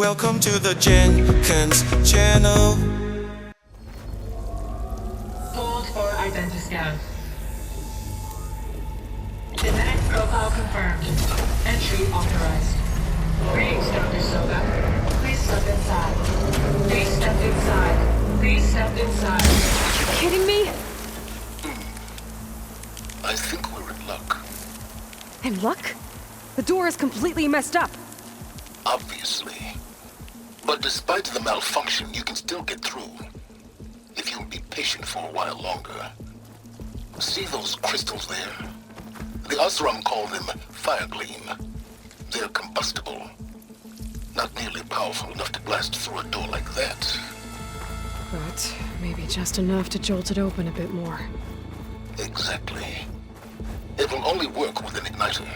Welcome to the Jenkins channel. Hold for identity scan. Genetic profile confirmed. Entry authorized. Greetings, Dr. Soga. Please step inside. Please step inside. Please step inside. Are you kidding me? I think we're in luck. In luck? The door is completely messed up. Obviously. But despite the malfunction, you can still get through. If you'll be patient for a while longer. See those crystals there? The Osram call them fire gleam. They're combustible. Not nearly powerful enough to blast through a door like that. But maybe just enough to jolt it open a bit more. Exactly. It will only work with an igniter.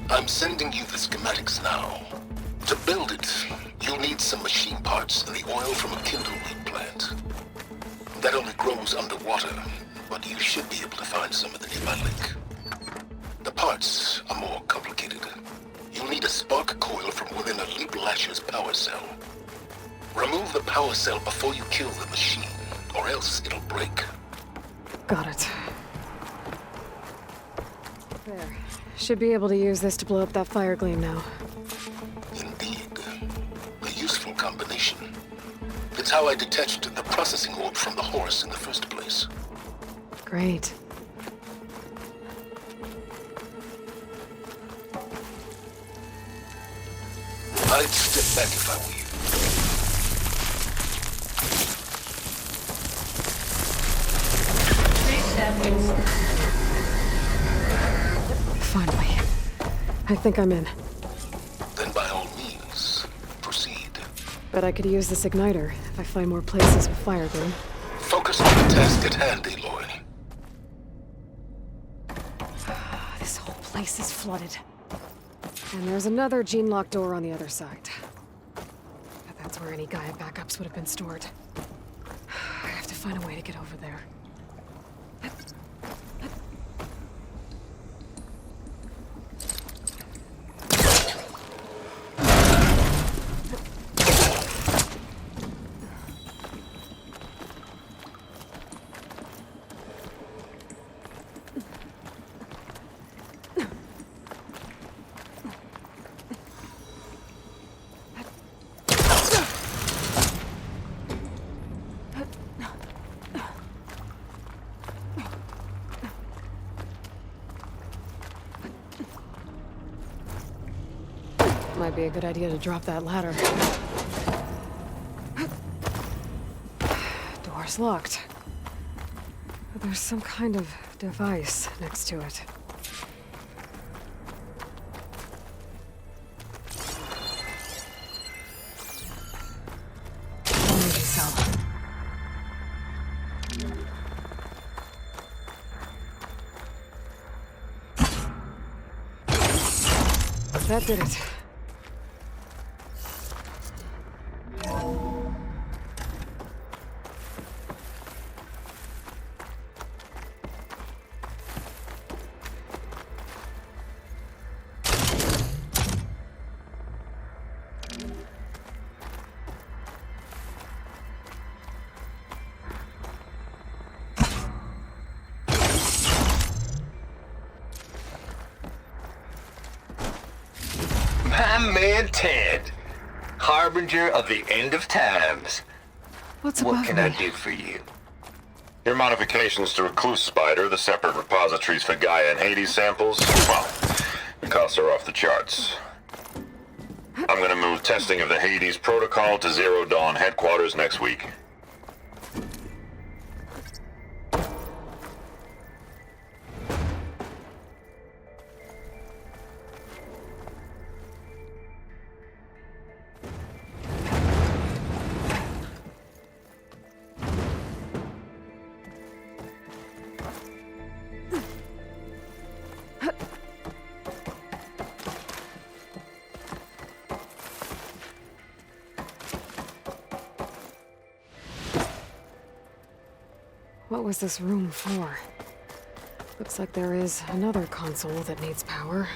I'm sending you the schematics now. To build it, you'll need some machine parts and the oil from a kindleweed plant. That only grows underwater, but you should be able to find some at the nearby lake. The parts are more complicated. You'll need a spark coil from within a Leap Lasher's power cell. Remove the power cell before you kill the machine, or else it'll break. Got it. There. Should be able to use this to blow up that fire gleam now. Indeed. A useful combination. It's how I detached the processing orb from the horse in the first place. Great. I'd step back if I were you. Please step inside. Finally. I think I'm in. Then by all means, proceed. Bet I could use this igniter if I find more places with fire gleam. Focus on the task at hand, Aloy. This whole place is flooded. And there's another gene-locked door on the other side. But that's where any Gaia backups would have been stored. I have to find a way to get over there. Might be a good idea to drop that ladder. Door's locked. But there's some kind of device next to it. Maybe so. That did it. My man Ted, harbinger of the end of times. What's above What can me? I do for you? Your modifications to Recluse Spider, the separate repositories for Gaia and Hades samples, well, the costs are off the charts. I'm gonna move testing of the Hades protocol to Zero Dawn headquarters next week. What was this room for? Looks like there is another console that needs power.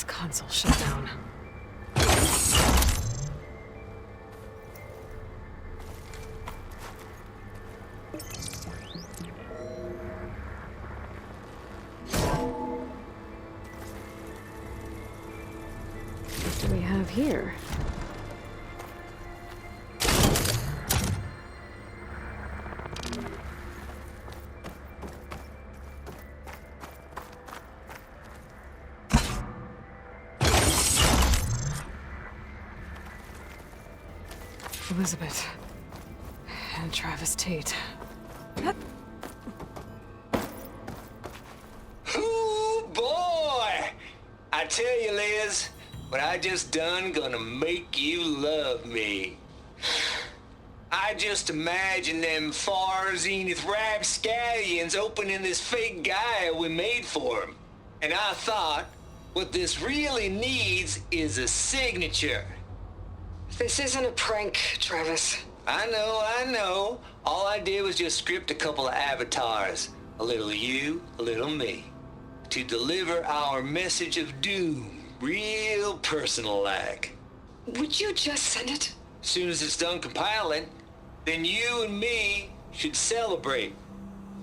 This console shut down. What do we have here? Elizabeth and Travis Tate. Ooh, boy! I tell you, Liz, what I just done gonna make you love me. I just imagine them far zenith rapscallions opening this fake Gaia we made for 'em. And I thought, what this really needs is a signature. This isn't a prank, Travis. I know. All I did was just script a couple of avatars. A little you, a little me. To deliver our message of doom, real personal-like. Would you just send it? Soon as it's done compiling, then you and me should celebrate.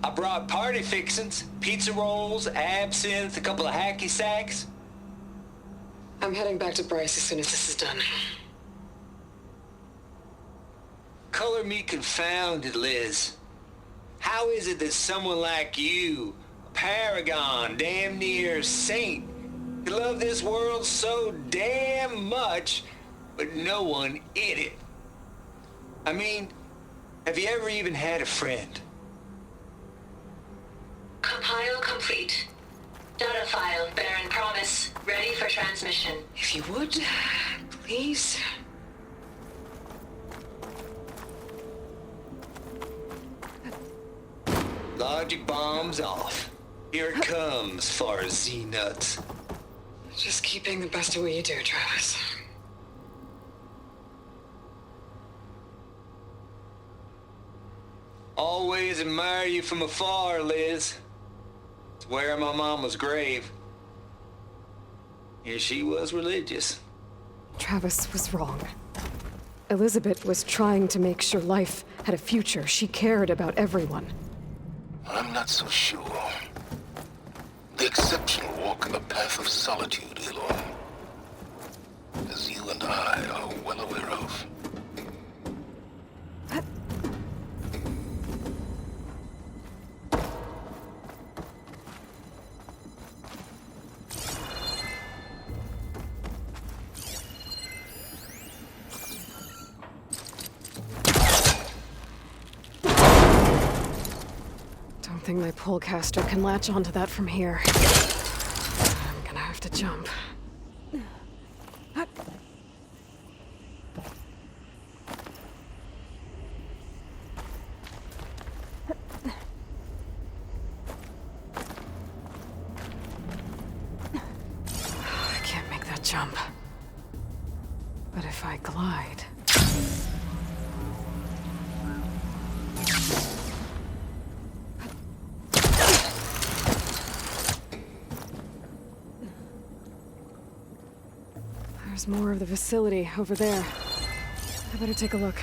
I brought party fixins, pizza rolls, absinthe, a couple of hacky sacks. I'm heading back to Bryce as soon as this is done. Color me confounded, Liz. How is it that someone like you, a paragon, damn near saint, can love this world so damn much, but no one in it? I mean, have you ever even had a friend? Compile complete. Data file, Baron Promise, ready for transmission. If you would, please. Logic bombs off. Here it comes, far Z-nuts. Just keep being the best at what you do, Travis. Always admire you from afar, Liz. It's where my mama's grave. And she was religious. Travis was wrong. Elizabeth was trying to make sure life had a future. She cared about everyone. I'm not so sure. The exceptional walk in the path of solitude, Aloy. As you and I are well aware of. Don't think my pullcaster can latch onto that from here. I'm gonna have to jump. I can't make that jump. But if I glide... There's more of the facility over there. I better take a look.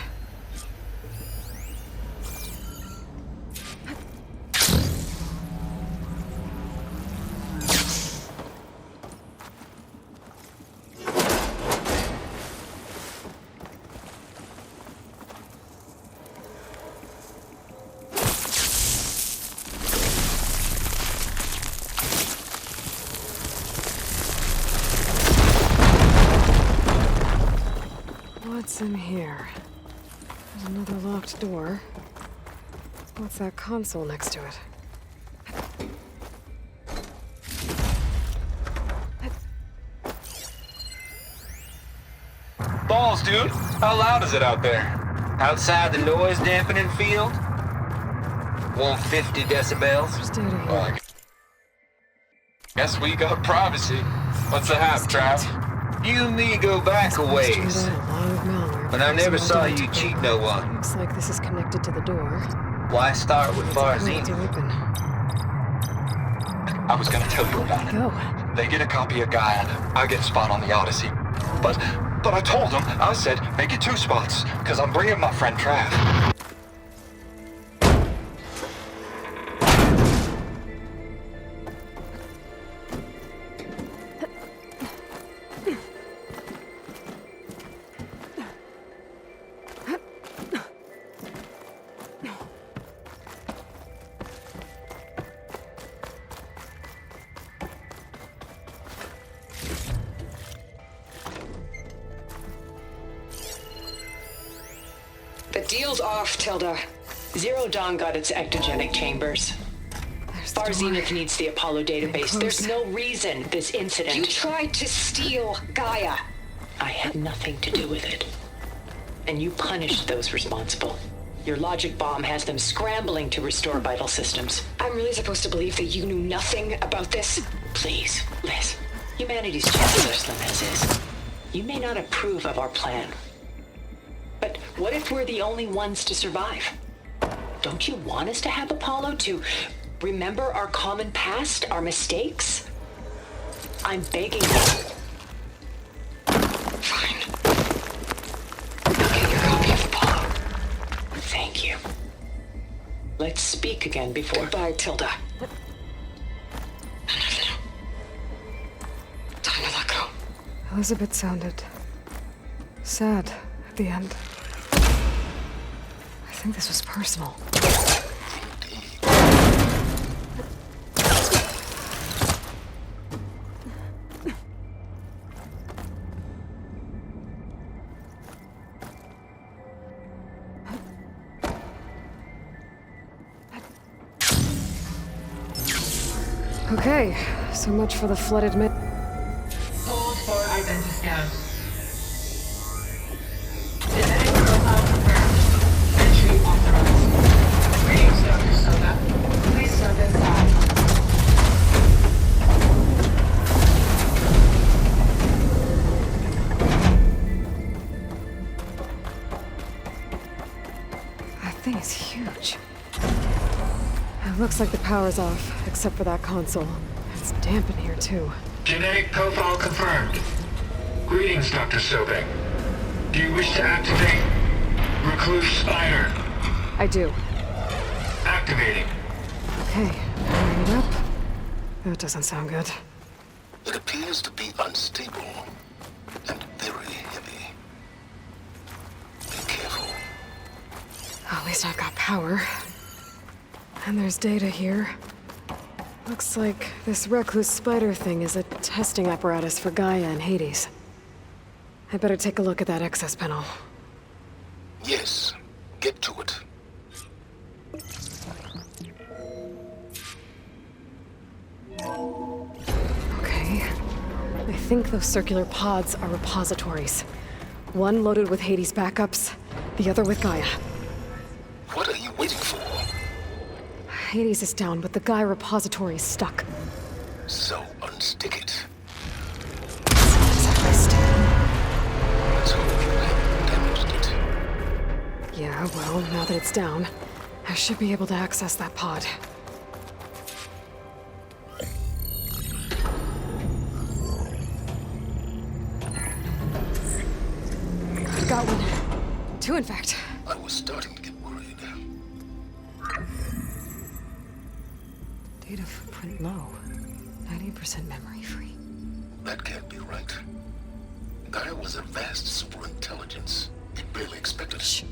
What's in here? There's another locked door. What's that console next to it? Balls, dude. How loud is it out there? Outside the noise dampening field? 150 decibels? Stay to Well, here. I guess we got privacy. What's the hap, Trav? You and me go back a ways. But I never saw you cheat no one. Looks like this is connected to the door. Why start with It's a far point zenith? to open. I was gonna tell you about it. Go. They get a copy of Gaia. I get a spot on the Odyssey. But I told them, I said, make it 2 spots, because I'm bringing my friend Trav. The deal's off, Tilda. Zero Dawn got its ectogenic chambers. Far Zenith needs the Apollo database. There's no reason this incident... You tried to steal Gaia. I had nothing to do with it. And you punished those responsible. Your logic bomb has them scrambling to restore vital systems. I'm really supposed to believe that you knew nothing about this? Please, Liz. Humanity's chances are slim as is. You may not approve of our plan. But what if we're the only ones to survive? Don't you want us to have Apollo to remember our common past, our mistakes? I'm begging you. Fine. I'll get your copy of Apollo. Thank you. Let's speak again before... Goodbye, Tilda. Time to let go. Elizabeth sounded sad at the end. I think this was personal. Okay, so much for the flooded mid. Hold for identiscan. Genetic profile confirmed. Entry authorized. Greetings, Dr. Soda. Please step inside. That thing is huge. It looks like the power's off, except for that console. It's damp in here, too. Genetic profile confirmed. Greetings, Dr. Sobek. Do you wish to activate Recluse Spider? I do. Activating. Okay, powering it up. That doesn't sound good. It appears to be unstable and very heavy. Be careful. At least I've got power. And there's data here. Looks like this recluse spider thing is a testing apparatus for Gaia and Hades. I better take a look at that access panel. Yes, get to it. Okay. I think those circular pods are repositories. One loaded with Hades backups, the other with Gaia. What are you waiting for? Hades is down, but the Gaia repository is stuck. So unstick it. Exactly still. Let's hope you haven't damaged it. Yeah, well, now that it's down, I should be able to access that pod. I've got one. 2, in fact. I was starting to get worried. Data footprint low. 90% memory free. That can't be right. Gaia was a vast superintelligence. It barely expected it.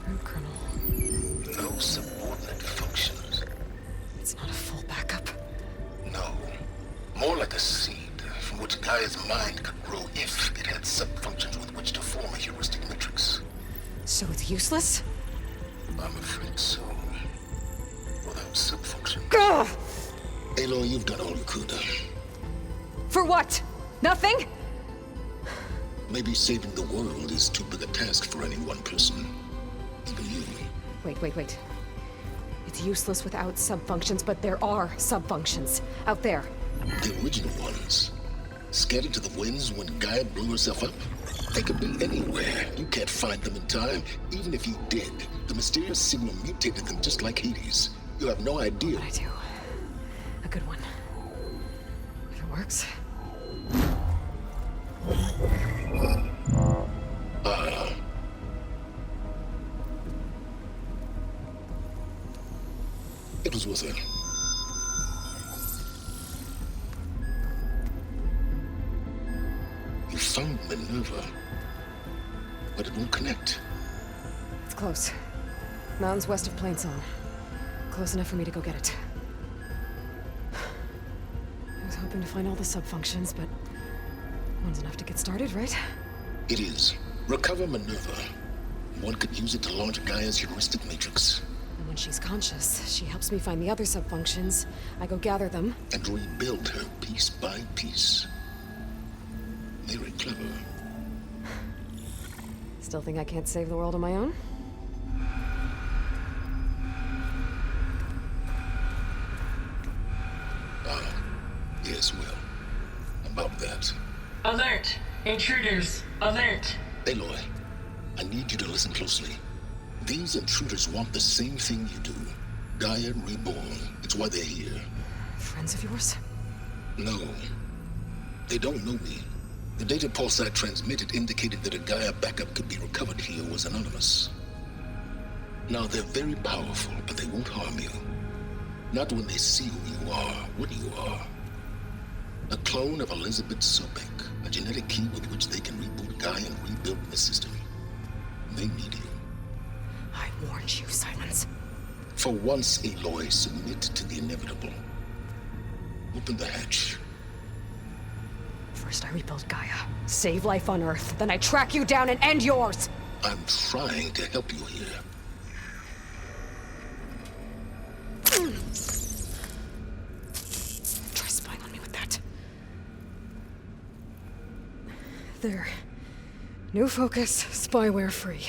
Root kernel. No subordinate functions. It's not a full backup. No. More like a seed from which Gaia's mind could grow if it had sub-functions with which to form a heuristic matrix. So it's useless? I'm afraid so. Without sub-function. Ugh! Aloy, you've done all you could. For what? Nothing? Maybe saving the world is too big a task for any one person. Even you. Wait. It's useless without sub-functions, but there are sub-functions out there. The original ones. Scattered to the winds when Gaia blew herself up? They could be anywhere. You can't find them in time. Even if you did, the mysterious signal mutated them just like Hades. You have no idea. But I do. A good one. If it works. It was worth it. You found Minerva, but it won't connect. It's close. Mountains west of Plainsong. Close enough for me to go get it. I was hoping to find all the sub-functions, but one's enough to get started, right? It is. Recover Minerva. One could use it to launch Gaia's heuristic matrix. And when she's conscious, she helps me find the other sub-functions. I go gather them. And rebuild her piece by piece. Very clever. Still think I can't save the world on my own? Yes, well. About that. Alert! Intruders! Alert! Aloy, I need you to listen closely. These intruders want the same thing you do. Gaia reborn. It's why they're here. Friends of yours? No. They don't know me. The data pulse I transmitted indicated that a Gaia backup could be recovered here was anonymous. Now, they're very powerful, but they won't harm you. Not when they see who you are, what you are. A clone of Elizabeth Sobek, a genetic key with which they can reboot Gaia and rebuild the system. They need you. I warned you, Silence. For once, Aloy, submit to the inevitable. Open the hatch. First I rebuild Gaia, save life on Earth, then I track you down and end yours! I'm trying to help you here. Try spying on me with that. There. New focus, spyware free.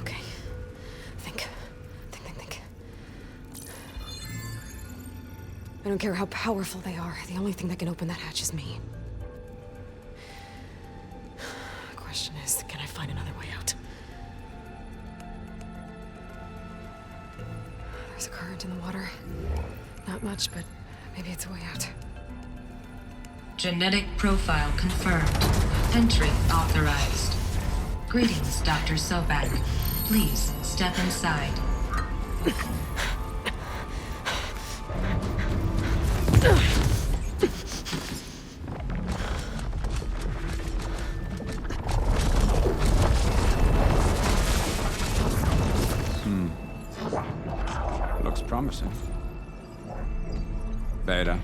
Okay. Think. I don't care how powerful they are. The only thing that can open that hatch is me. The question is, can I find another way out? There's a current in the water. Not much, but maybe it's a way out. Genetic profile confirmed. Entry authorized. Greetings, Dr. Sobak. Please step inside. Looks promising. Beta.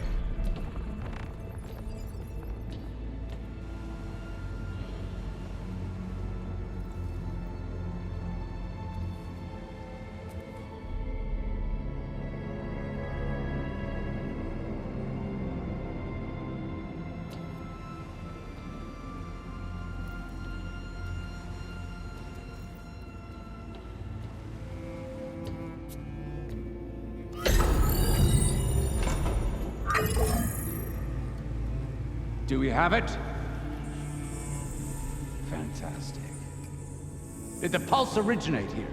Do we have it? Fantastic. Did the pulse originate here?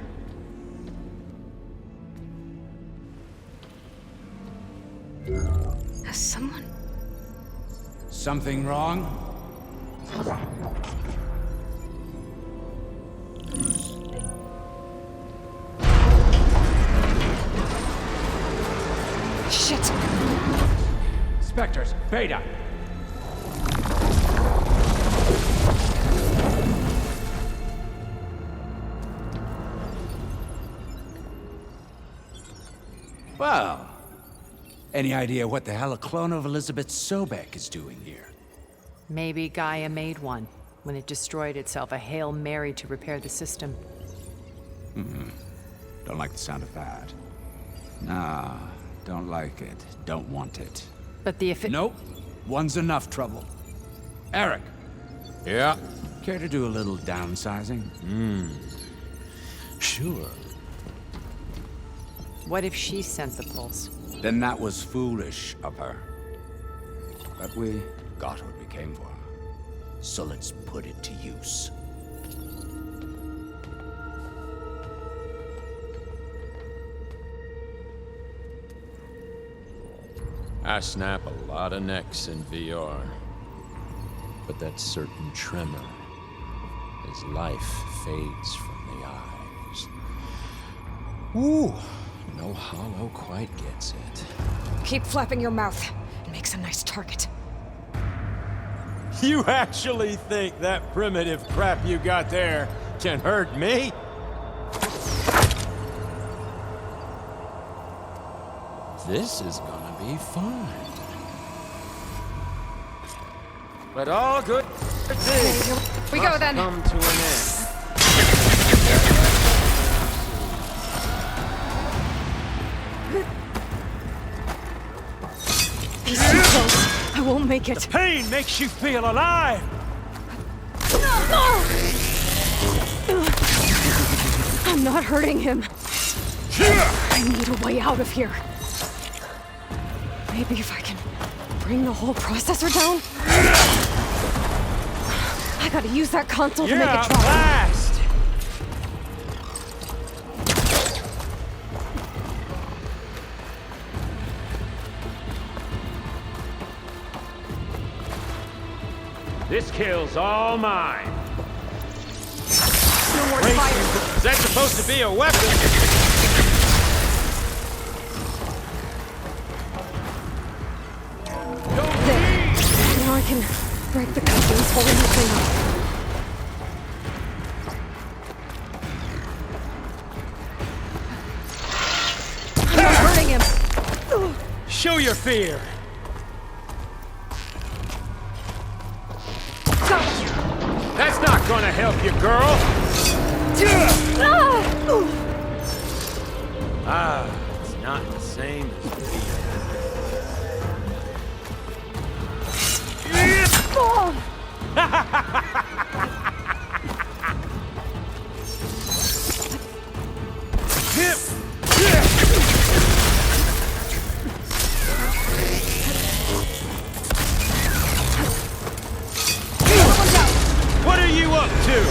Has someone... Something wrong? Shit! Spectres, Beta! Well, any idea what the hell a clone of Elizabeth Sobek is doing here? Maybe Gaia made one when it destroyed itself, a Hail Mary to repair the system. Don't like the sound of that. Nah, don't like it. Don't want it. But the if it... Nope. One's enough trouble. Eric. Yeah? Care to do a little downsizing? Sure. What if she sent the pulse? Then that was foolish of her. But we got what we came for. So let's put it to use. I snap a lot of necks in VR. But that certain tremor as life fades from the eyes. Ooh, no hollow quite gets it. Keep flapping your mouth. It makes a nice target. You actually think that primitive crap you got there can hurt me? This is gonna be fun. But all good things Here we go then. come to an end. He's too close. I won't make it. Pain makes you feel alive! I'm not hurting him. I need a way out of here. Maybe if I can bring the whole processor down? I gotta use that console to make it drop. Blast! This kill's all mine. No more Wait, fire. is that supposed to be a weapon? There. Now I can break the couplings holding the thing up. I'm not hurting him. Show your fear. That's not gonna help you, girl. Ah, it's not the same as What are you up to?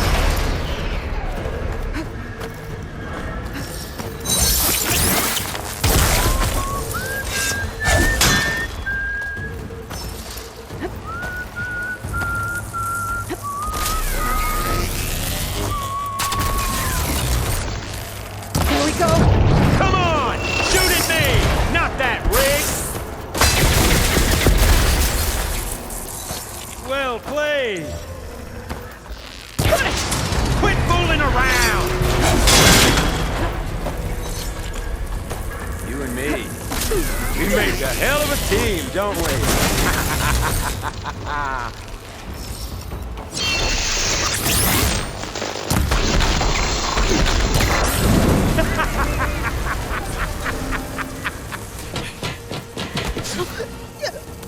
Here we go. Come on! Shoot at me! Not that rig! Well played! Quit fooling around! You and me, we make a hell of a team, don't we?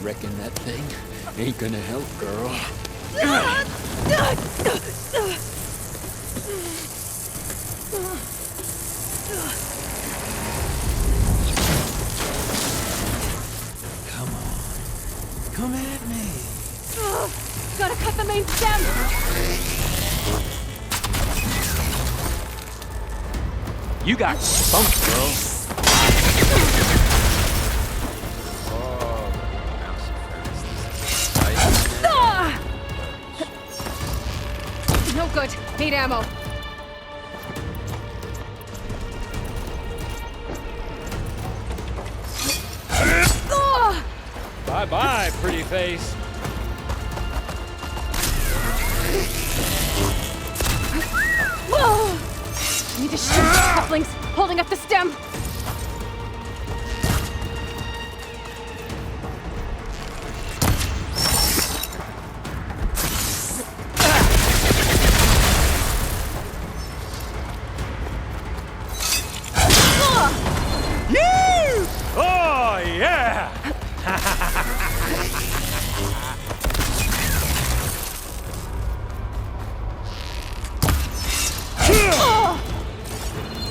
Reckon that thing ain't gonna help, girl. Come on. Come at me. Gotta cut the main stem. You got spunk, girl. No good. Need ammo. Bye-bye, pretty face. I need to shoot the couplings holding up the stem. Oh, yeah!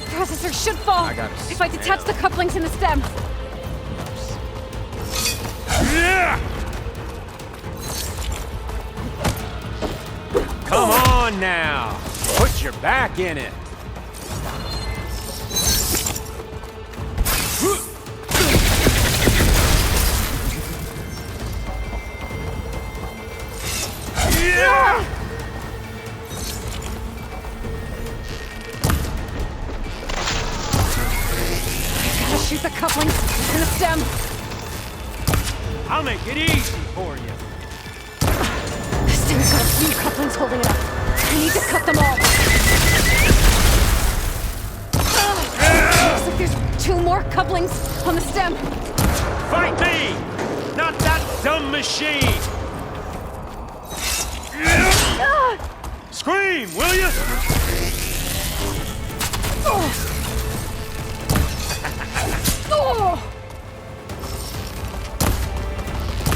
Processor should fall if I detach the couplings in the stem. Yeah! on now. Put your back in it. Gotta shoot the couplings in the stem. I'll make it easy for you. This thing's got a few couplings holding it up. I need to cut them all. Looks like there's 2 more couplings on the stem. Fight me, not that dumb machine. Scream, will you?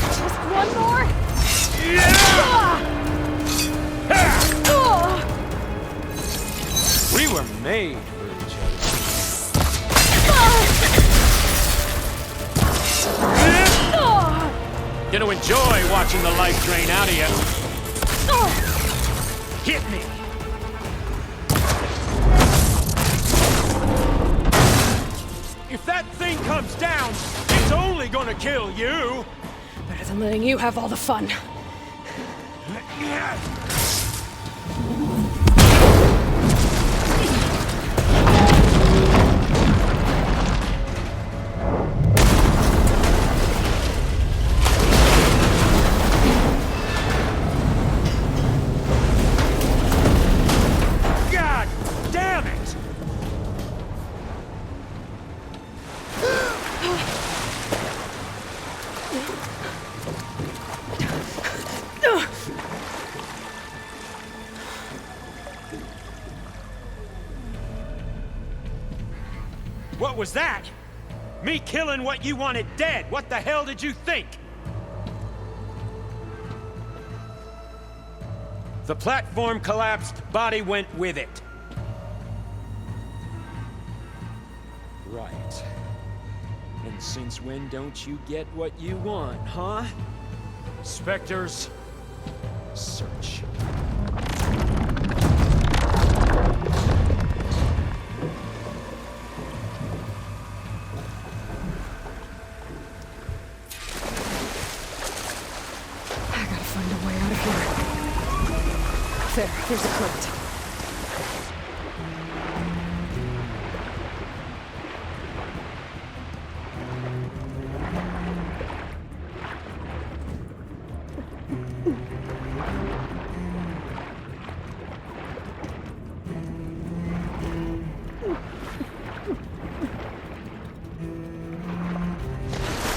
Just one more. We were made for each other. Gonna enjoy watching the life drain out of you. Hit me! If that thing comes down, it's only gonna kill you! Better than letting you have all the fun. God damn it! What was that? Me killing what you wanted dead. What the hell did you think? The platform collapsed, body went with it. Right. And since when don't you get what you want, huh? Spectres, search. There's a current.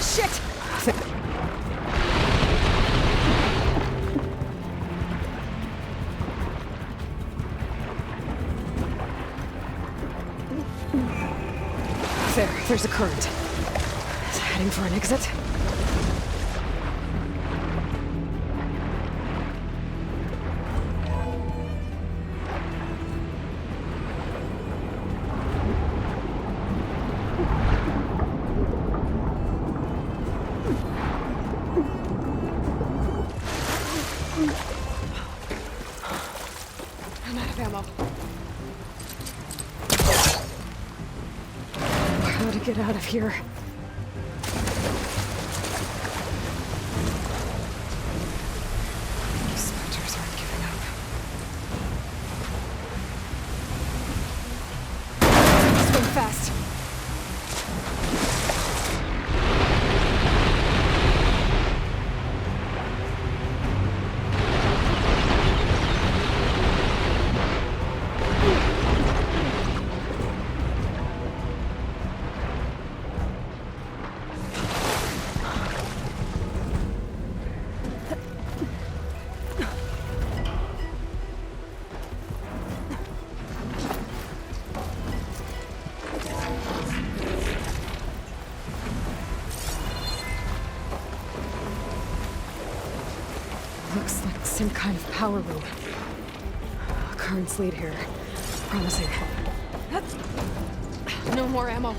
Shit! There's a current. It's heading for an exit. I'm out of ammo. How to get out of here? These specters aren't giving up. Swing fast. Looks like some kind of power room. Currents lead here. Promising. No more ammo.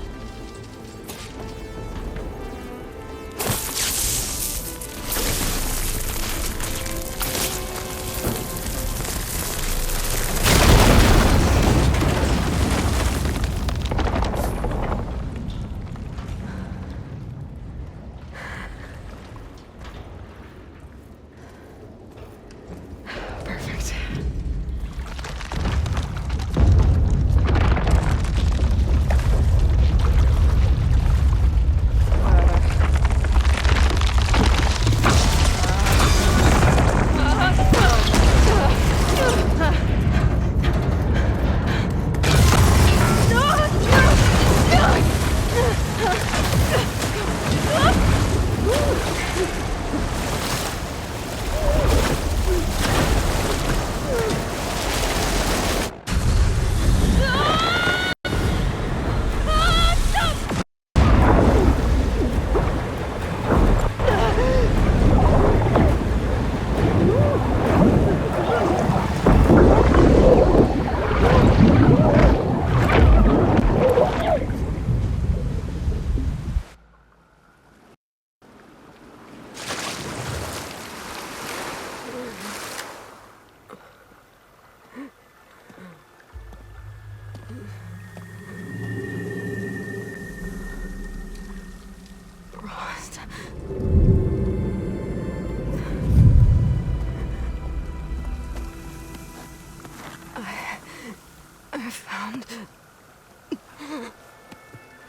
found...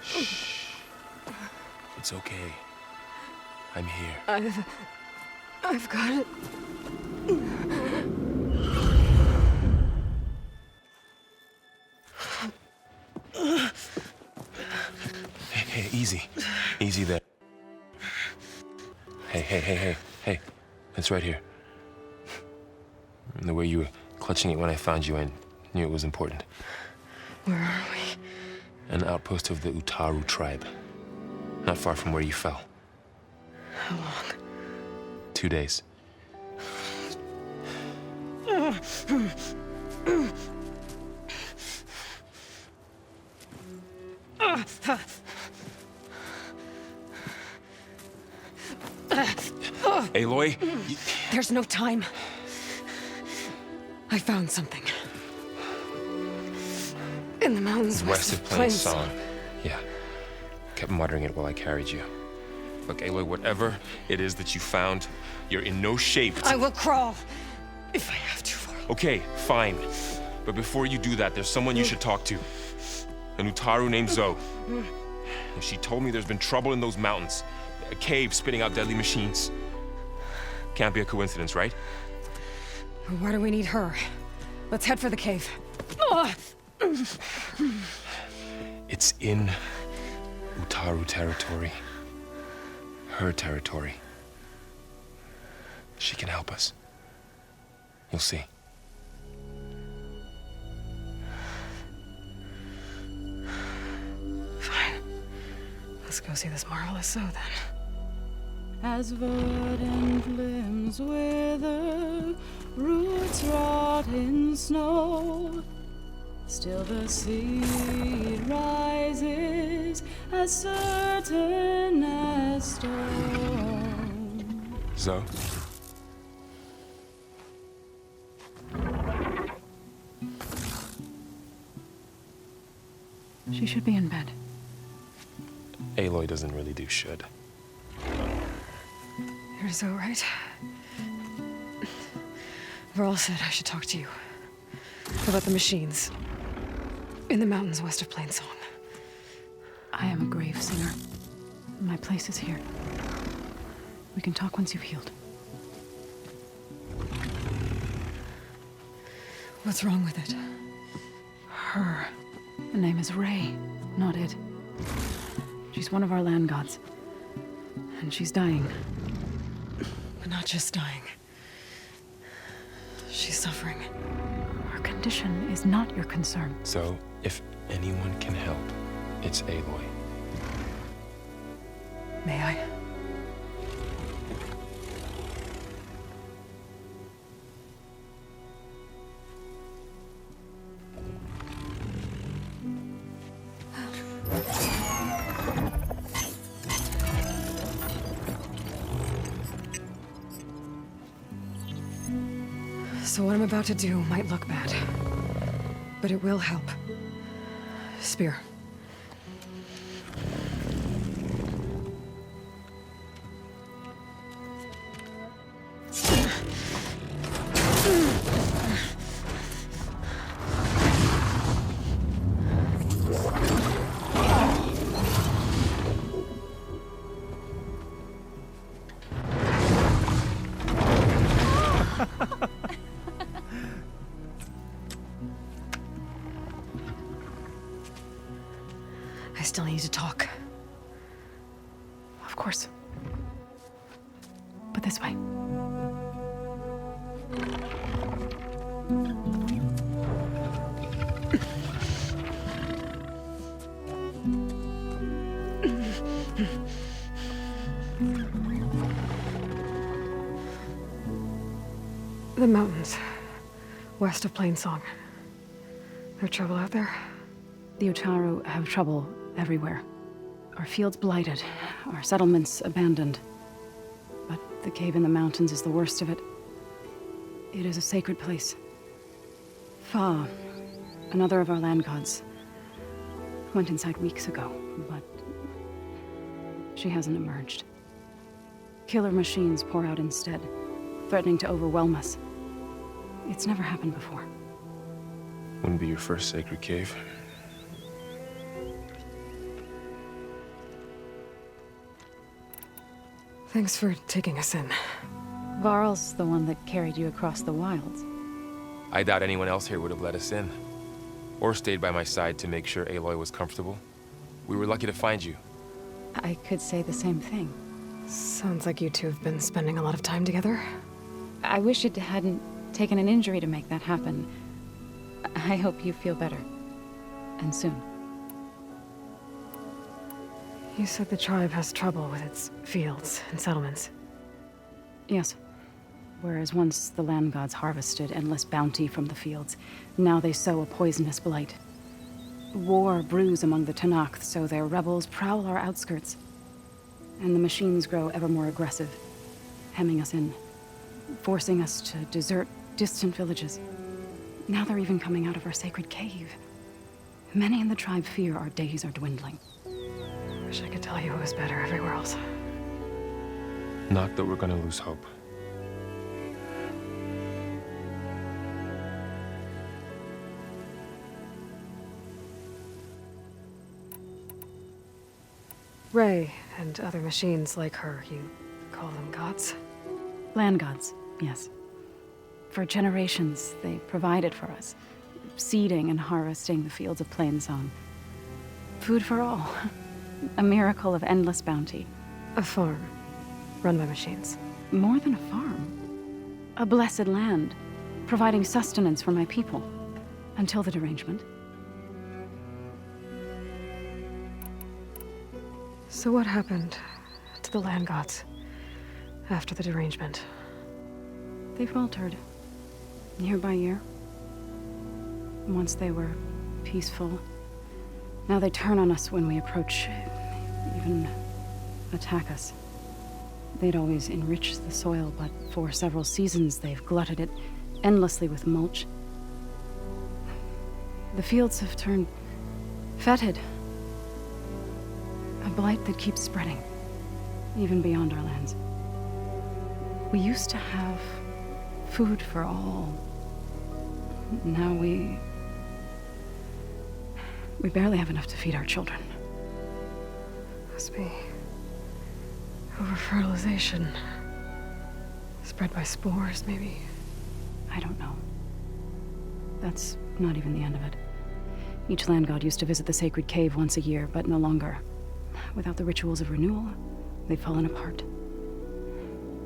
Shh. It's okay. I'm here. I've got it. Hey, easy. Easy there. Hey. It's right here. The way you were clutching it when I found you, I knew it was important. Where are we? An outpost of the Utaru tribe. Not far from where you fell. How long? 2 days. Aloy? There's no time. I found something. In the mountains West of Plains Song. Yeah. Kept muttering it while I carried you. Look, Aloy, whatever it is that you found, you're in no shape to... I will crawl, if I have to. Okay, fine. But before you do that, there's someone you should talk to. An Utaru named Zoe. And she told me there's been trouble in those mountains. A cave spitting out deadly machines. Can't be a coincidence, right? Why do we need her? Let's head for the cave. It's in Utaru territory. Her territory. She can help us. You'll see. Fine. Let's go see this marvelous Zoe then. As verdant limbs wither, roots rot in snow, still the seed rises as certain as stone. Zoe? She should be in bed. Aloy doesn't really do should. You're Zoe, right? Varl said I should talk to you. About the machines. In the mountains west of Plains Song. I am a grave singer. My place is here. We can talk once you've healed. What's wrong with it? Her. The name is Ray, not it. She's one of our land gods. And she's dying. But not just dying. She's suffering. Her condition is not your concern. So, if anyone can help, it's Aloy. May I? So what I'm about to do might look bad, but it will help. Spear. I still need to talk. Of course. But this way. The mountains. West of Plains Song. There trouble out there? The Utaru have trouble everywhere. Our fields blighted, our settlements abandoned. But the cave in the mountains is the worst of it. It is a sacred place. Fa, another of our land gods, went inside weeks ago, but she hasn't emerged. Killer machines pour out instead, threatening to overwhelm us. It's never happened before. Wouldn't be your first sacred cave. Thanks for taking us in. Varl's the one that carried you across the wilds. I doubt anyone else here would have let us in. Or stayed by my side to make sure Aloy was comfortable. We were lucky to find you. I could say the same thing. Sounds like you two have been spending a lot of time together. I wish it hadn't taken an injury to make that happen. I hope you feel better. And soon. You said the tribe has trouble with its fields and settlements. Yes. Whereas once the land gods harvested endless bounty from the fields, now they sow a poisonous blight. War brews among the Tenakth, so their rebels prowl our outskirts. And the machines grow ever more aggressive, hemming us in, forcing us to desert distant villages. Now they're even coming out of our sacred cave. Many in the tribe fear our days are dwindling. Wish I could tell you it was better everywhere else. Not that we're gonna lose hope. Ray and other machines like her, you call them gods? Land gods, yes. For generations, they provided for us, seeding and harvesting the fields of Plainsong. Food for all. A miracle of endless bounty. A farm, run by machines. More than a farm. A blessed land, providing sustenance for my people. Until the derangement. So what happened to the land gods after the derangement? They faltered, year by year. Once they were peaceful. Now they turn on us when we approach, even attack us. They'd always enriched the soil, but for several seasons they've glutted it endlessly with mulch. The fields have turned fetid. A blight that keeps spreading, even beyond our lands. We used to have food for all. Now we barely have enough to feed our children. Must be over-fertilization. Spread by spores, maybe? I don't know. That's not even the end of it. Each land god used to visit the sacred cave once a year, but no longer. Without the rituals of renewal, they've fallen apart.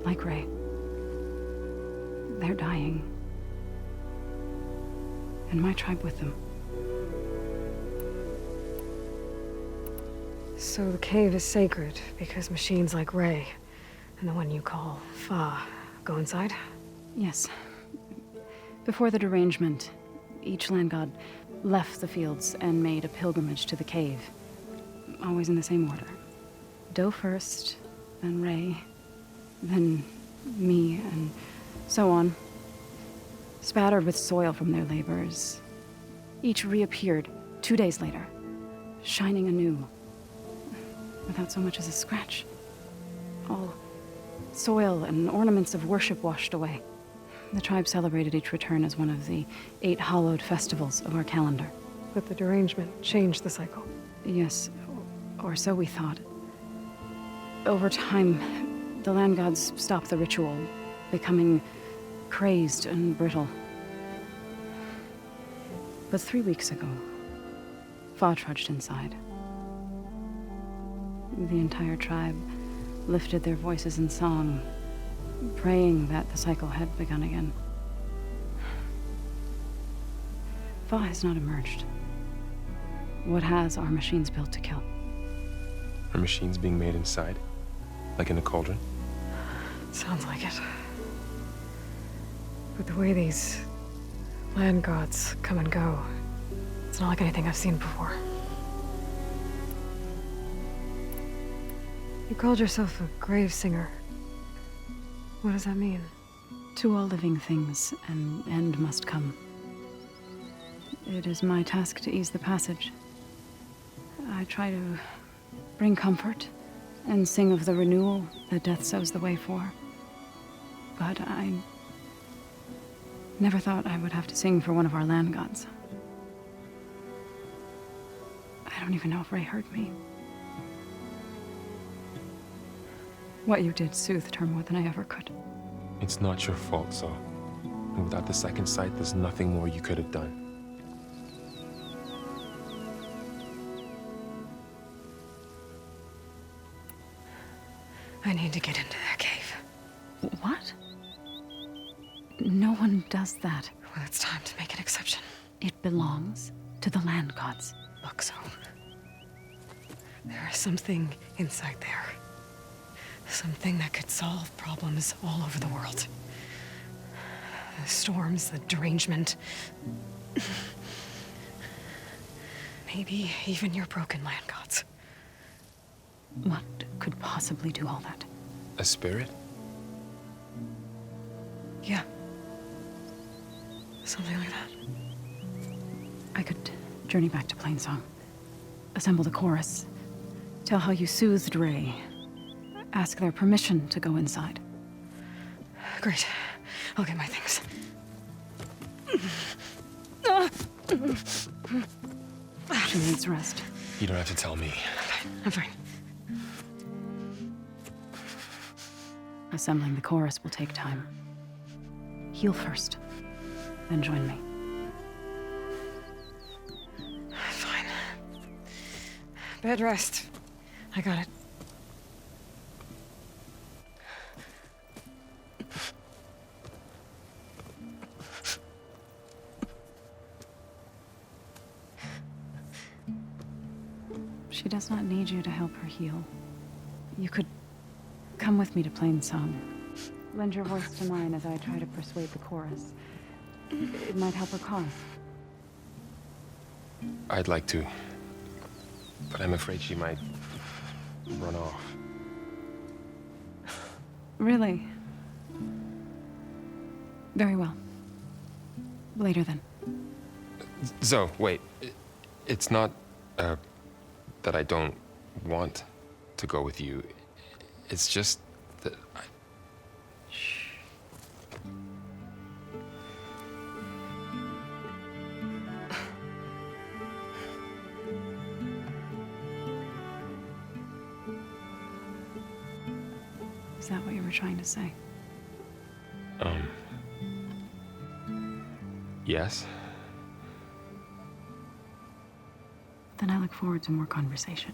Like Ray. They're dying. And my tribe with them. So the cave is sacred because machines like Ray and the one you call Fa go inside? Yes. Before the derangement, each land god left the fields and made a pilgrimage to the cave. Always in the same order. Do first, then Ray, then me, and so on. Spattered with soil from their labors. Each reappeared 2 days later, shining anew. Without so much as a scratch. All soil and ornaments of worship washed away. The tribe celebrated each return as one of the 8 hallowed festivals of our calendar. But the derangement changed the cycle. Yes, or so we thought. Over time, the land gods stopped the ritual, becoming crazed and brittle. But 3 weeks ago, Fa trudged inside. The entire tribe lifted their voices in song, praying that the cycle had begun again. Fa has not emerged. What has are machines built to kill. Are machines being made inside? Like in a cauldron? Sounds like it. But the way these land gods come and go, it's not like anything I've seen before. You called yourself a grave singer. What does that mean? To all living things, an end must come. It is my task to ease the passage. I try to bring comfort and sing of the renewal that death sows the way for. But I never thought I would have to sing for one of our land gods. I don't even know if Ray heard me. What you did soothed her more than I ever could. It's not your fault, Zoe. And without the second sight, there's nothing more you could have done. I need to get into that cave. What? No one does that. Well, it's time to make an exception. It belongs to the land gods. Look, Zoe. There is something inside there. Something that could solve problems all over the world. The storms, the derangement. Maybe even your broken land gods. What could possibly do all that? A spirit? Yeah. Something like that. I could journey back to Plainsong. Assemble the chorus. Tell how you soothed Ray. Ask their permission to go inside. Great. I'll get my things. She needs rest. You don't have to tell me. I'm fine. Assembling the chorus will take time. Heal first, then join me. Fine. Bed rest. I got it. She does not need you to help her heal. You could come with me to Plainsong. Lend your voice to mine as I try to persuade the chorus. It might help her cause. I'd like to. But I'm afraid she might run off. Really? Very well. Later then. Zoe, wait. It's not, that I don't want to go with you. It's just that I... Shh. Is that what you were trying to say? Yes? Then I look forward to more conversation.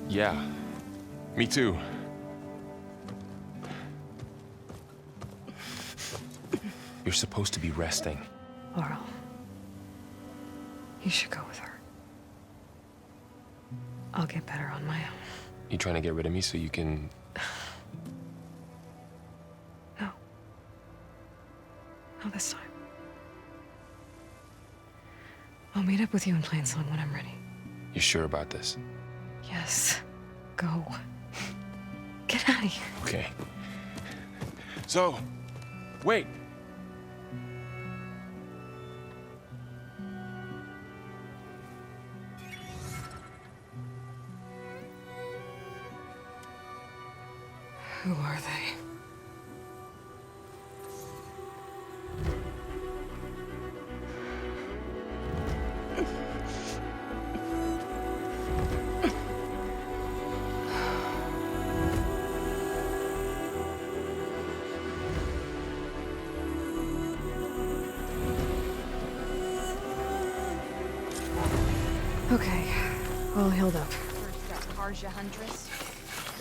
Yeah. Me too. You're supposed to be resting. Laurel. You should go with her. I'll get better on my own. You trying to get rid of me so you can... No. Not this time. I'll meet up with you in Plainsong when I'm ready. You sure about this? Yes. Go. Get out of here. Okay. So, wait. Who are they? Okay, all healed up. First that Tarja Huntress,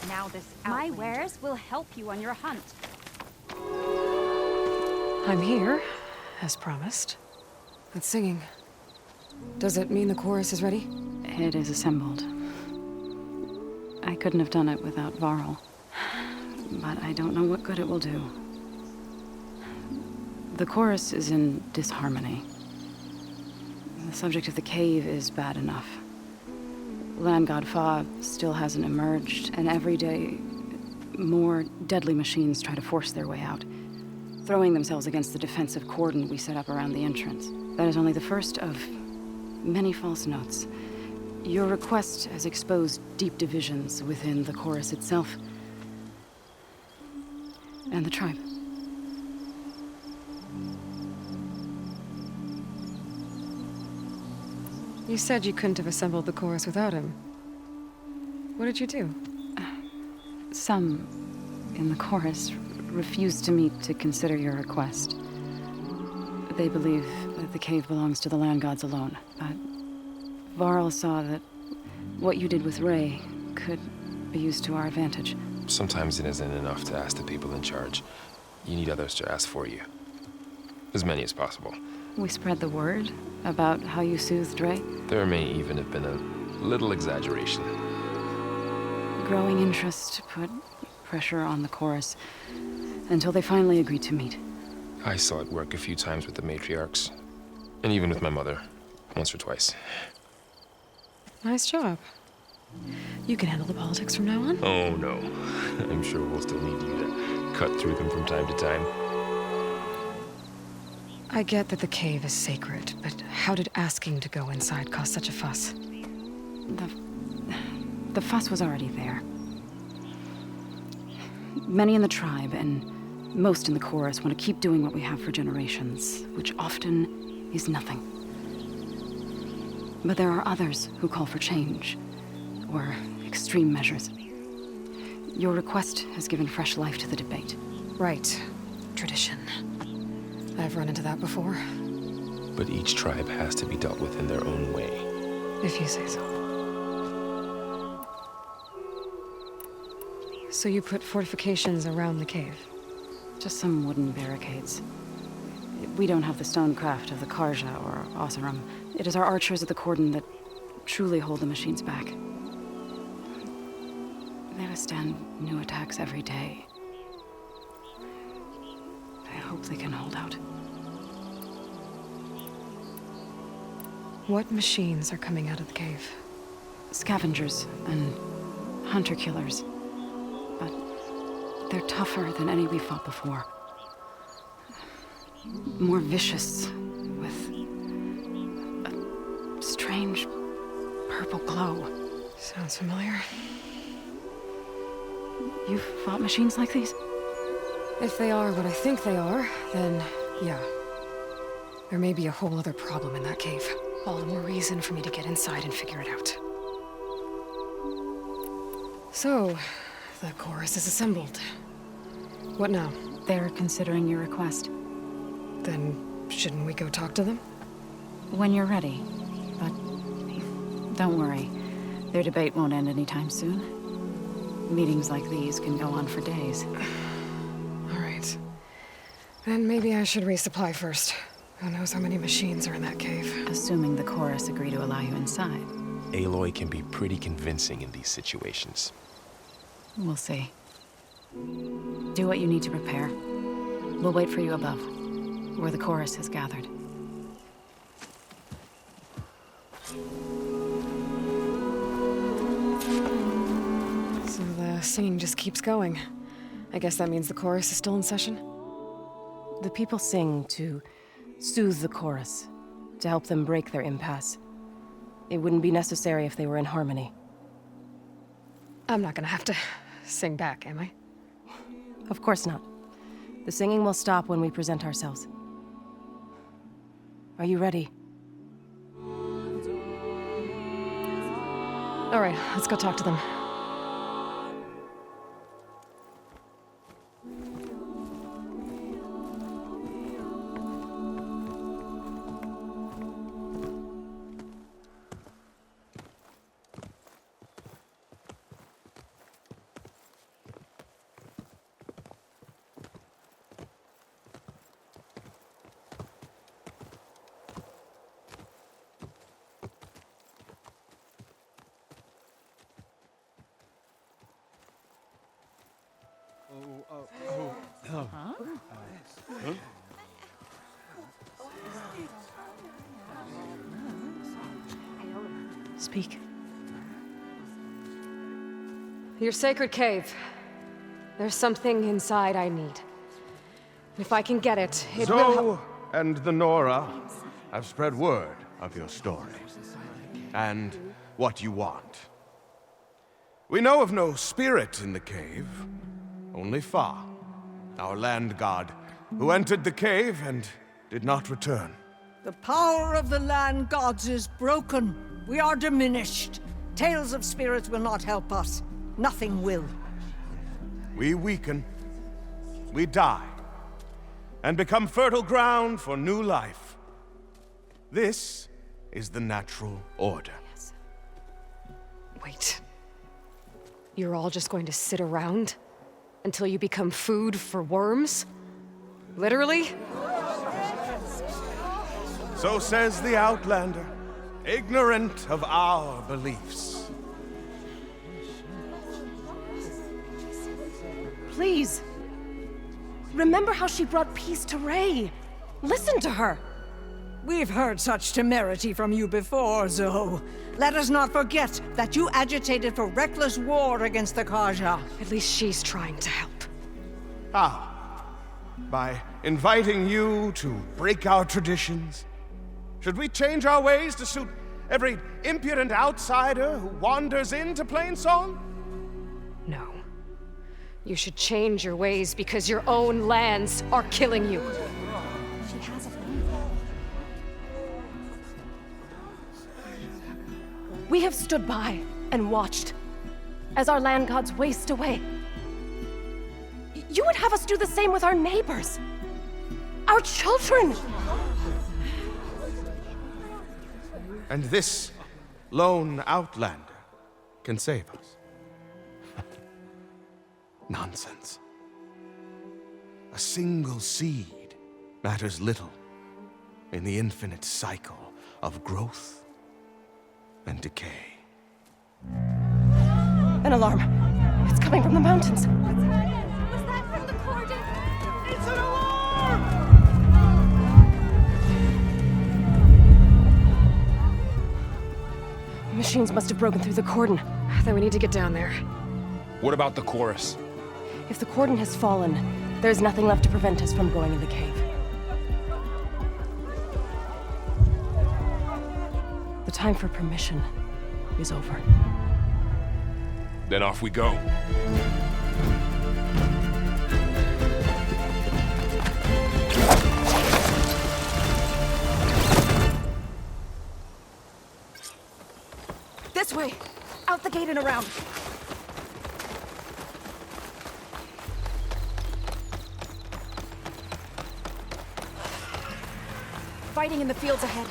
now this outlander. My wares will help you on your hunt. I'm here, as promised. That's singing. Does it mean the chorus is ready? It is assembled. I couldn't have done it without Varl. But I don't know what good it will do. The chorus is in disharmony. The subject of the cave is bad enough. Land God Fa still hasn't emerged, and every day, more deadly machines try to force their way out, throwing themselves against the defensive cordon we set up around the entrance. That is only the first of many false notes. Your request has exposed deep divisions within the chorus itself and the tribe. You said you couldn't have assembled the chorus without him. What did you do? Some in the chorus refused to meet to consider your request. They believe that the cave belongs to the land gods alone, but Varl saw that what you did with Ray could be used to our advantage. Sometimes it isn't enough to ask the people in charge. You need others to ask for you. As many as possible. We spread the word about how you soothed Ray. There may even have been a little exaggeration. Growing interest put pressure on the chorus until they finally agreed to meet. I saw it work a few times with the matriarchs. And even with my mother. Once or twice. Nice job. You can handle the politics from now on? Oh, no. I'm sure we'll still need you to cut through them from time to time. I get that the cave is sacred, but how did asking to go inside cause such a fuss? The fuss was already there. Many in the tribe, and most in the chorus, want to keep doing what we have for generations, which often is nothing. But there are others who call for change, or extreme measures. Your request has given fresh life to the debate. Right. Tradition. I've run into that before. But each tribe has to be dealt with in their own way. If you say so. So you put fortifications around the cave? Just some wooden barricades. We don't have the stonecraft of the Karja or Oseram. It is our archers at the cordon that truly hold the machines back. They withstand new attacks every day. I hope they can hold out. What machines are coming out of the cave? Scavengers and hunter-killers. But they're tougher than any we fought before. More vicious, with a strange purple glow. Sounds familiar. You've fought machines like these? If they are what I think they are, then yeah. There may be a whole other problem in that cave. All the more reason for me to get inside and figure it out. So, the chorus is assembled. What now? They're considering your request. Then, shouldn't we go talk to them? When you're ready. But don't worry. Their debate won't end anytime soon. Meetings like these can go on for days. All right. Then maybe I should resupply first. Who knows how many machines are in that cave? Assuming the chorus agree to allow you inside. Aloy can be pretty convincing in these situations. We'll see. Do what you need to prepare. We'll wait for you above, where the chorus has gathered. So the singing just keeps going. I guess that means the chorus is still in session? The people sing to soothe the chorus, to help them break their impasse. It wouldn't be necessary if they were in harmony. I'm not gonna have to sing back, am I? Of course not. The singing will stop when we present ourselves. Are you ready? All right, let's go talk to them. Speak. Your sacred cave. There's something inside I need. If I can get it, it will Zoe and the Nora have spread word of your story. And what you want. We know of no spirit in the cave. Only Fa, our land god, who entered the cave and did not return. The power of the land gods is broken. We are diminished. Tales of spirits will not help us. Nothing will. We weaken. We die. And become fertile ground for new life. This is the natural order. Yes. Wait. You're all just going to sit around until you become food for worms? Literally? So says the Outlander, ignorant of our beliefs. Please. Remember how she brought peace to Ray. Listen to her. We've heard such temerity from you before, Zoe. Let us not forget that you agitated for reckless war against the Kaja. At least she's trying to help. How? By inviting you to break our traditions? Should we change our ways to suit every impudent outsider who wanders into Plainsong? No. You should change your ways because your own lands are killing you. She has a phone. We have stood by and watched as our land gods waste away. You would have us do the same with our neighbors, our children. And this lone outlander can save us. Nonsense. A single seed matters little in the infinite cycle of growth and decay. An alarm. It's coming from the mountains. Was that from the cordon? It's an alarm! Machines must have broken through the cordon. Then we need to get down there. What about the chorus? If the cordon has fallen, there's nothing left to prevent us from going in the cave. The time for permission is over. Then off we go. This way! Out the gate and around! Fighting in the fields ahead.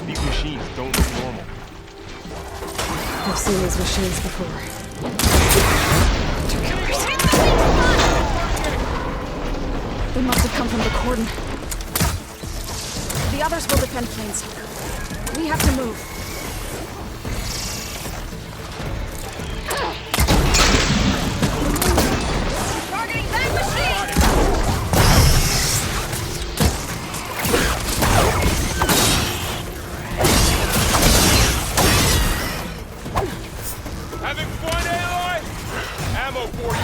These machines don't look normal. I've seen these machines before. They must have come from the cordon. The others will defend Plains. We have to move. Targeting that machine! Having fun, Aloy? Ammo for you.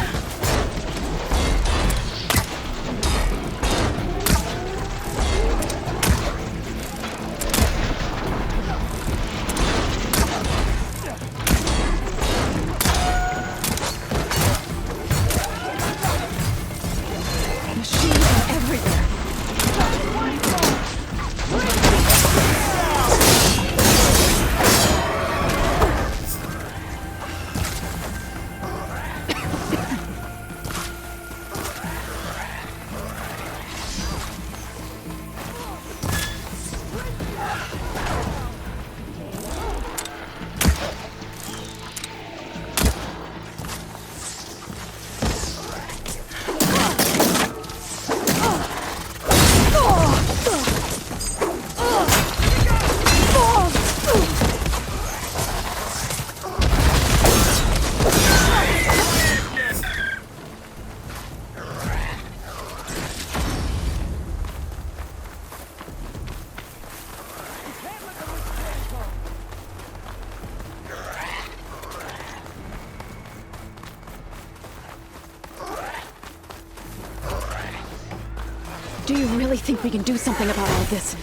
Do you really think we can do something about all this?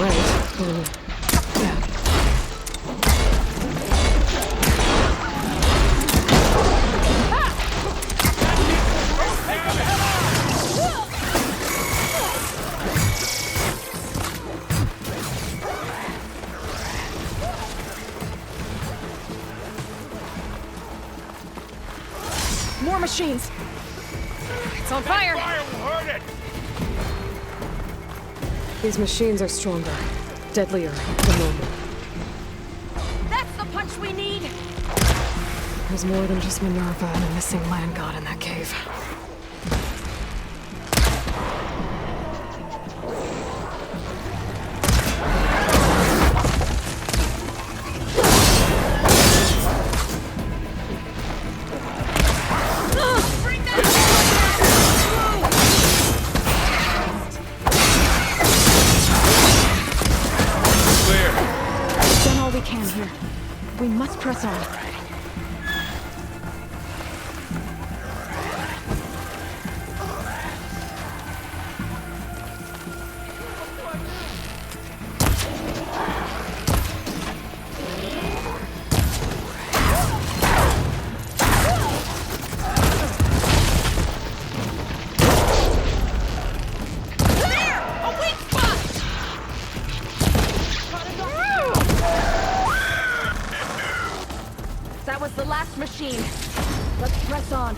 Right. Yeah. machines! It's on fire! Fire will hurt it! These machines are stronger, deadlier than normal. That's the punch we need! There's more than just Minerva and a missing land god in that cave. We must press on. That was the last machine. Let's press on.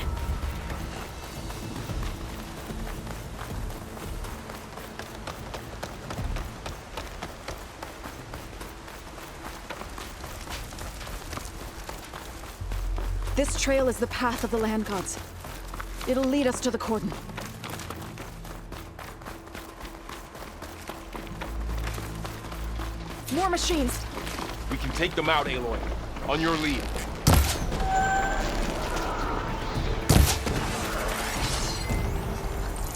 This trail is the path of the land gods. It'll lead us to the cordon. More machines! We can take them out, Aloy. On your lead.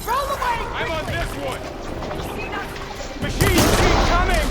Roll away! I'm on this one! Machines keep coming!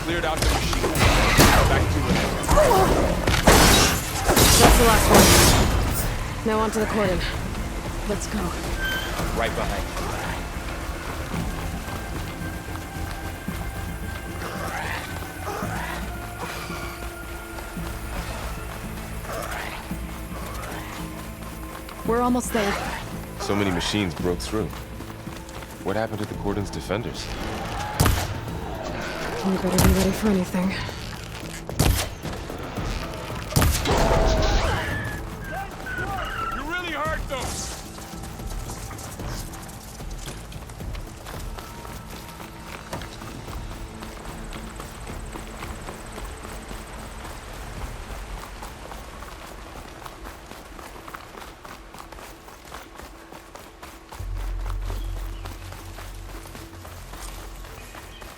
Cleared out the machine. Back to it. That's the last one. Now onto the cordon. Let's go. Right behind you. We're almost there. So many machines broke through. What happened to the cordon's defenders? You better be ready for anything. You really hurt them!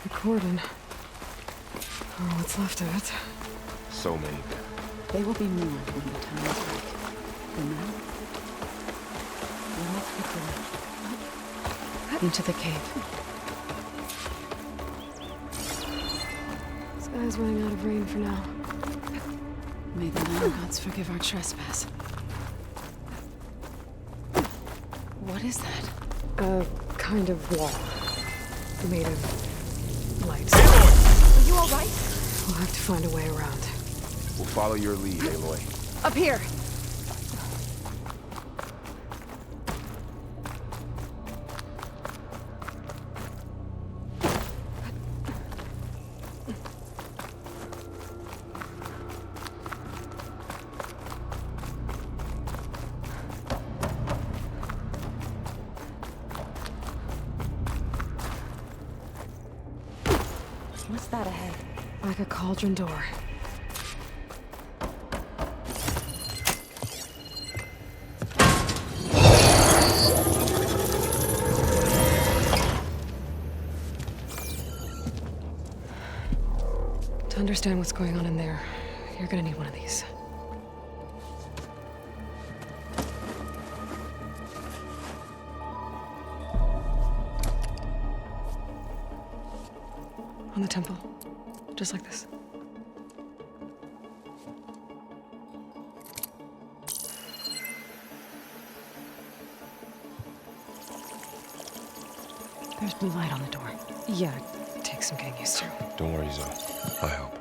The cordon. Oh, what's left of it. So many. They will be more when the time is right. For now, we must be into the cave. Sky's running out of rain for now. May the land gods forgive our trespass. What is that? A kind of wall. Made of light. Are you alright? We'll have to find a way around. We'll follow your lead, Aloy. Up here! What's that ahead? Like a cauldron door. To understand what's going on in there, you're gonna need one of these. On the temple. Just like this. There's blue light on the door. Yeah, it takes some getting used to. Don't worry, Zoe. I help.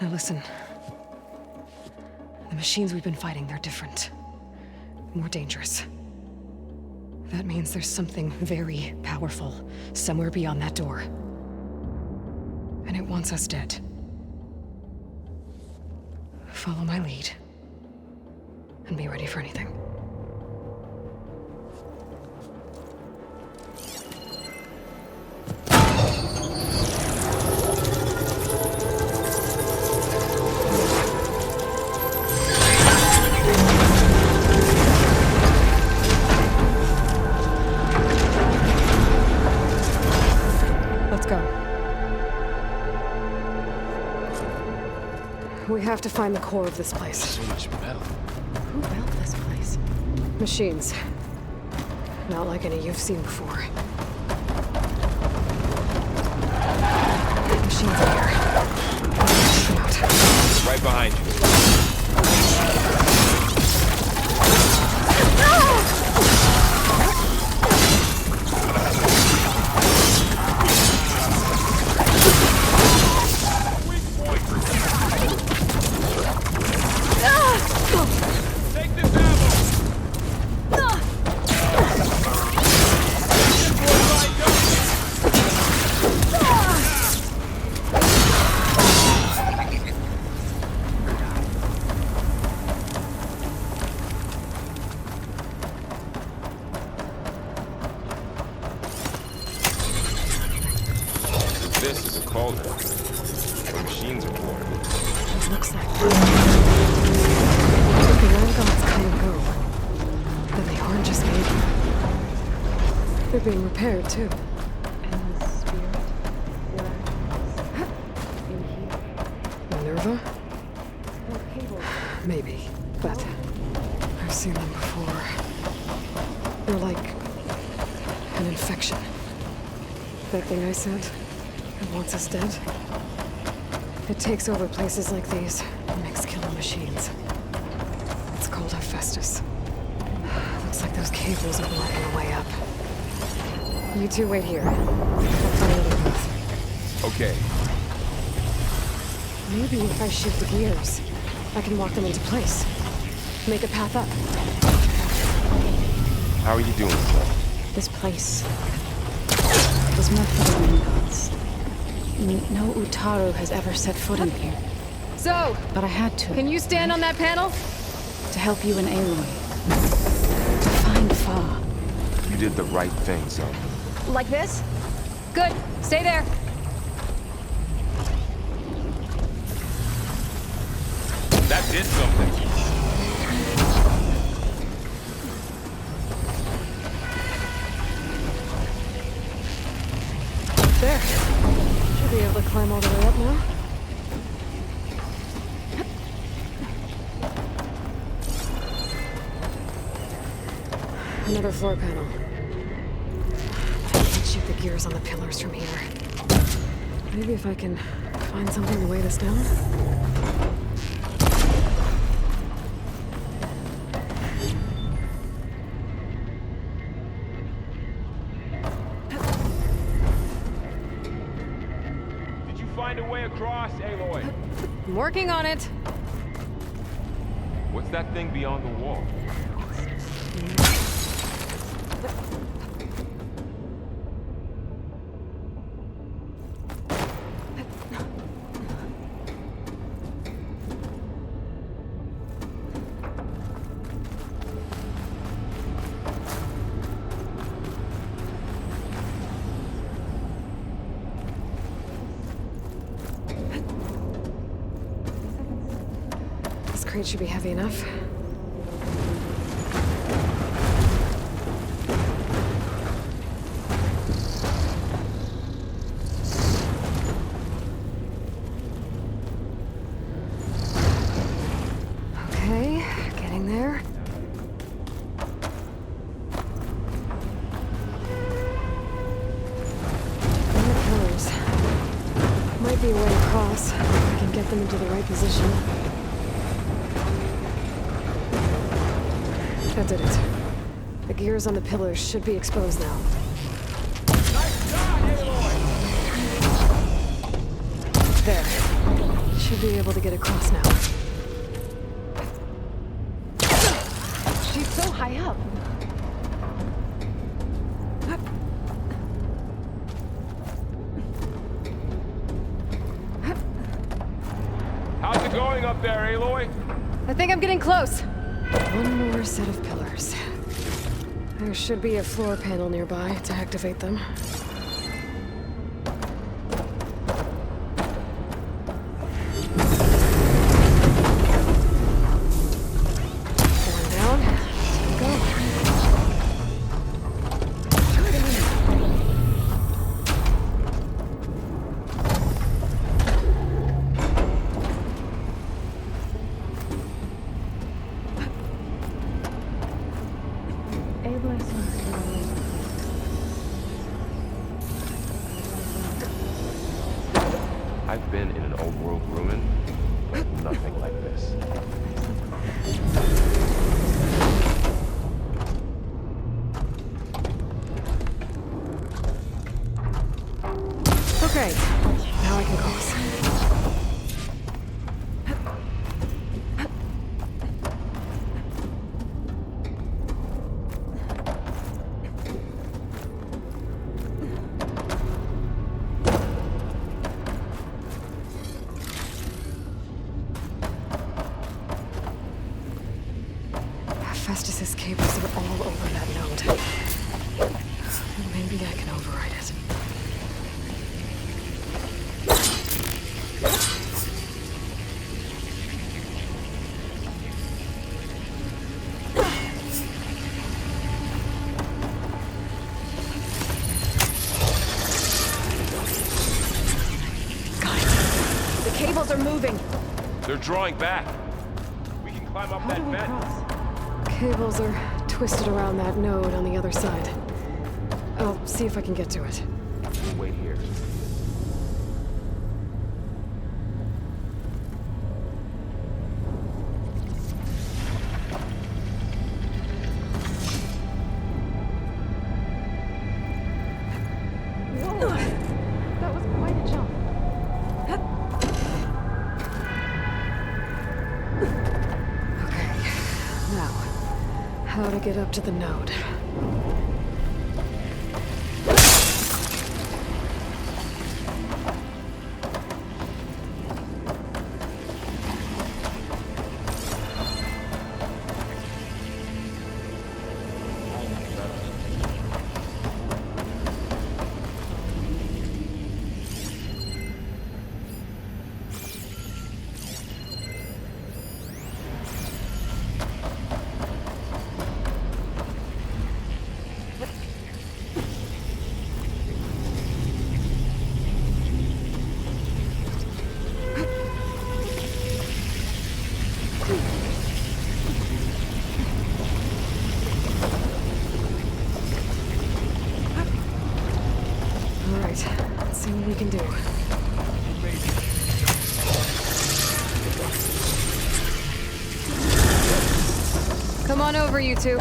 Now listen. The machines we've been fighting, they're different. More dangerous. That means there's something very powerful somewhere beyond that door. And it wants us dead. Follow my lead. And be ready for anything. Let's go. We have to find the core of this place. So much metal. Who built this place? Machines. Not like any you've seen before. Machines in here. Come out. Right behind you. This is a cauldron. The machines are for it. It looks like the land gods come and go. But they aren't just made. They're being repaired too. And the spirit lies in here. Minerva? No cable. Maybe, but I've seen them before. They're like an infection. That thing I said, it wants us dead. It takes over places like these and makes killer machines. It's called Hephaestus. Looks like those cables are blocking the way up. You two wait here. I'll find another path. Okay. Maybe if I shift the gears, I can walk them into place. Make a path up. How are you doing, Zoe? This place was meant for the land gods. No Utaru has ever set foot in here. So, but I had to. Can you stand on that panel? To help you and Aloy. To find Fa. You did the right thing, Zoe. Like this? Good. Stay there. That did something. There. Should be able to climb all the way up now. Another floor panel. I can shoot the gears on the pillars from here. Maybe if I can find something to weigh this down. Did you find a way across, Aloy? I'm working on it. What's that thing beyond the wall? This crate should be heavy enough. Okay, getting there. And the pillars. be a way across. I can get them into the right position. That did it. The gears on the pillars should be exposed now. There. Should be able to get across now. She's so high up. How's it going up there, Aloy? I think I'm getting close. One more set of pillars. There should be a floor panel nearby to activate them. One down. Go. I've been in an old world ruin, but nothing like this. Okay, now I can cross. Festus's cables are all over that node. Maybe I can override it. Got it. The cables are moving. They're drawing back. We can climb up that vent. Cables are twisted around that node on the other side. I'll see if I can get to it. We'll wait here. Whoa! That was quite a jump. How to get up to the node. Let's see what we can do. Come on over, you two.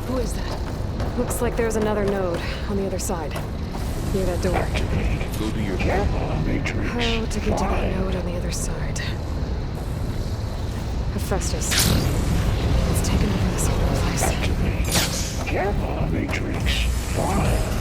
Who is that? Looks like there's another node on the other side, near that door. Go to your matrix. How to get to that node on the other side? Hephaestus. It's taken over this whole place. Guerrilla Matrix 5.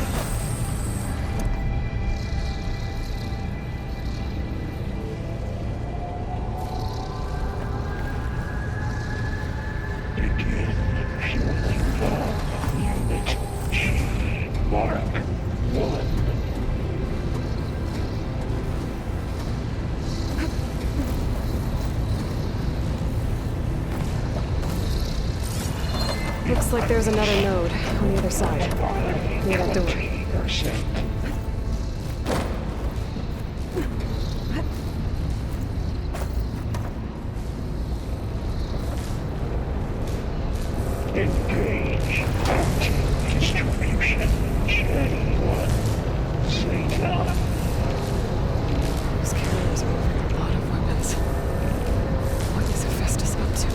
Looks like there's another node on the other side, near that door. Engage distribution. J1. Zeta. Those carriers are moving a lot of weapons. What is Hephaestus up to?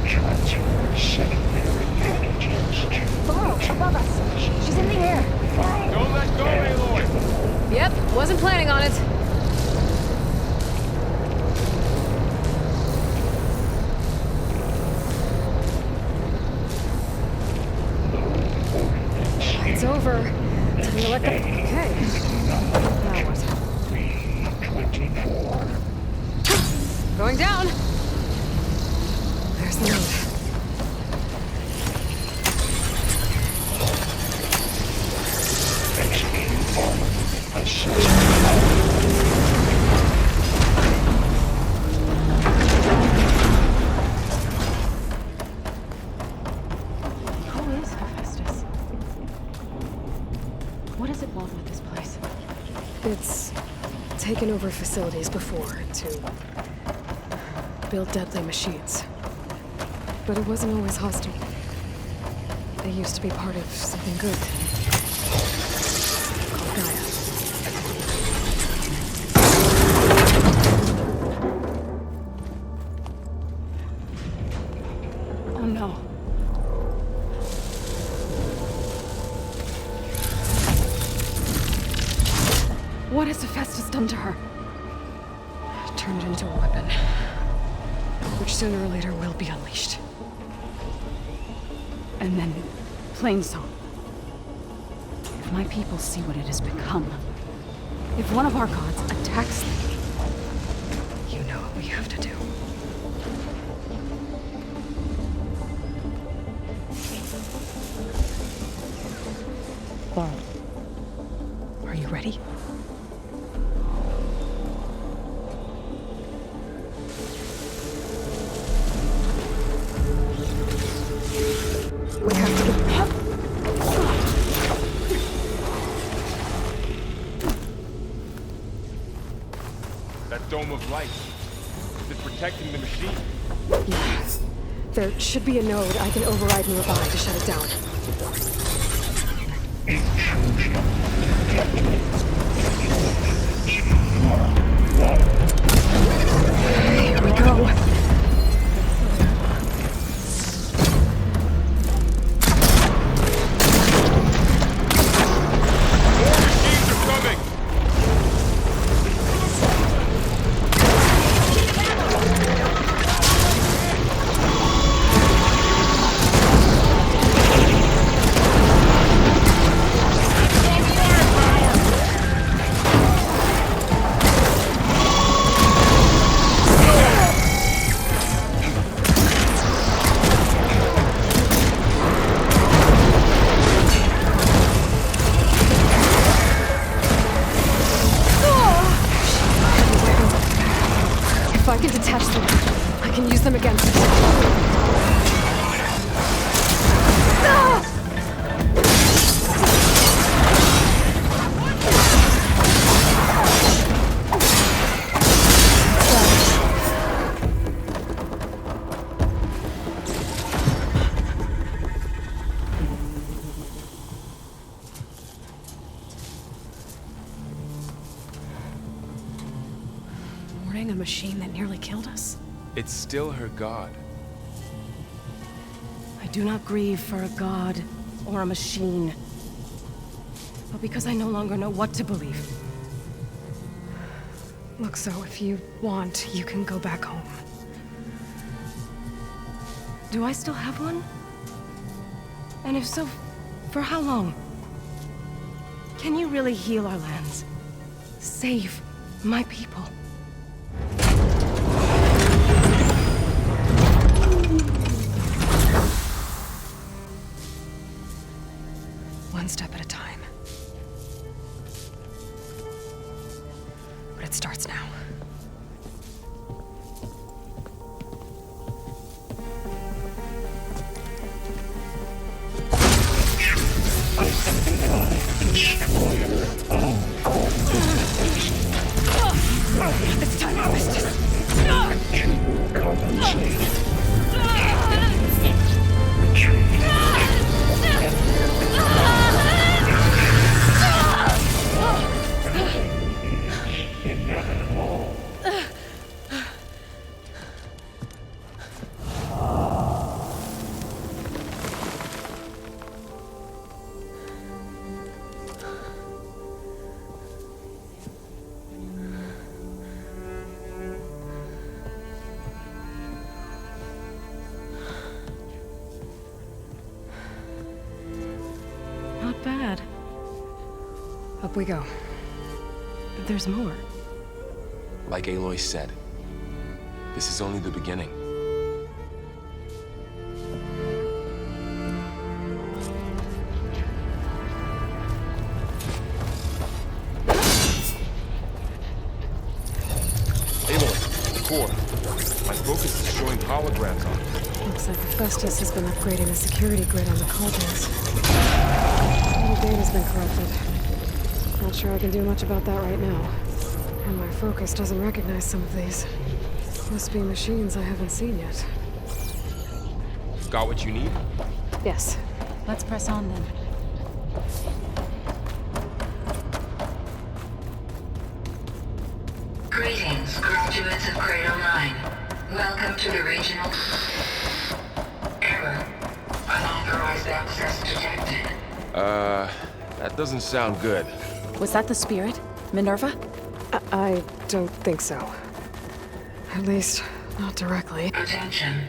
Transfer secondary antigens to... Below, above us. She's in the air. Don't let go, Aloy! Yep, wasn't planning on it. It's over. Time to let the... Okay. Now what? Going down. There's the node. Who is Hephaestus? What does it want with this place? It's taken over facilities before to build deadly machines. But it wasn't always hostile. They used to be part of something good. Called Gaia. Oh no. What has Hephaestus done to her? Turned it into a weapon. Which sooner or later will be unleashed. And then, plain song. If my people see what it has become, if one of our gods attacks them, you know what we have to do. Are you ready? We have to get up. That dome of light. Is it protecting the machine? Yeah. There should be a node I can override nearby to shut it down. Here we go. If I can detach them, I can use them against it. A machine that nearly killed us? It's still her god. I do not grieve for a god or a machine, but because I no longer know what to believe. Look, so if you want, you can go back home. Do I still have one? And if so, for how long? Can you really heal our lands? Save my people? One step at a time. But it starts now. Up we go. There's more. Like Aloy said, this is only the beginning. Aloy, the core. My focus is showing holograms on it. Looks like Hephaestus has been upgrading the security grid on the cauldrons. All the data's been corrupted. Not sure I can do much about that right now. And my focus doesn't recognize some of these. Must be machines I haven't seen yet. Got what you need? Yes. Let's press on then. Greetings, graduates of Grade 9. Welcome to the regional... Error. Unauthorized access detected. That doesn't sound good. Was that the spirit? Minerva? I don't think so. At least, not directly. Attention.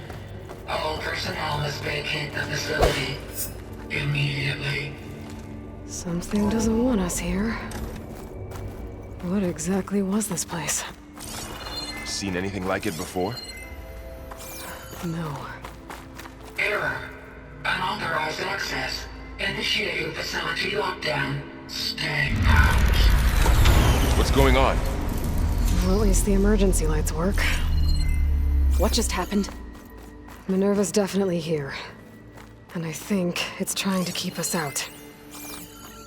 All personnel must vacate the facility immediately. Something doesn't want us here. What exactly was this place? Seen anything like it before? No. Error. Unauthorized access. Initiating facility lockdown. Stay out. What's going on? Well, at least the emergency lights work. What just happened? Minerva's definitely here. And I think it's trying to keep us out.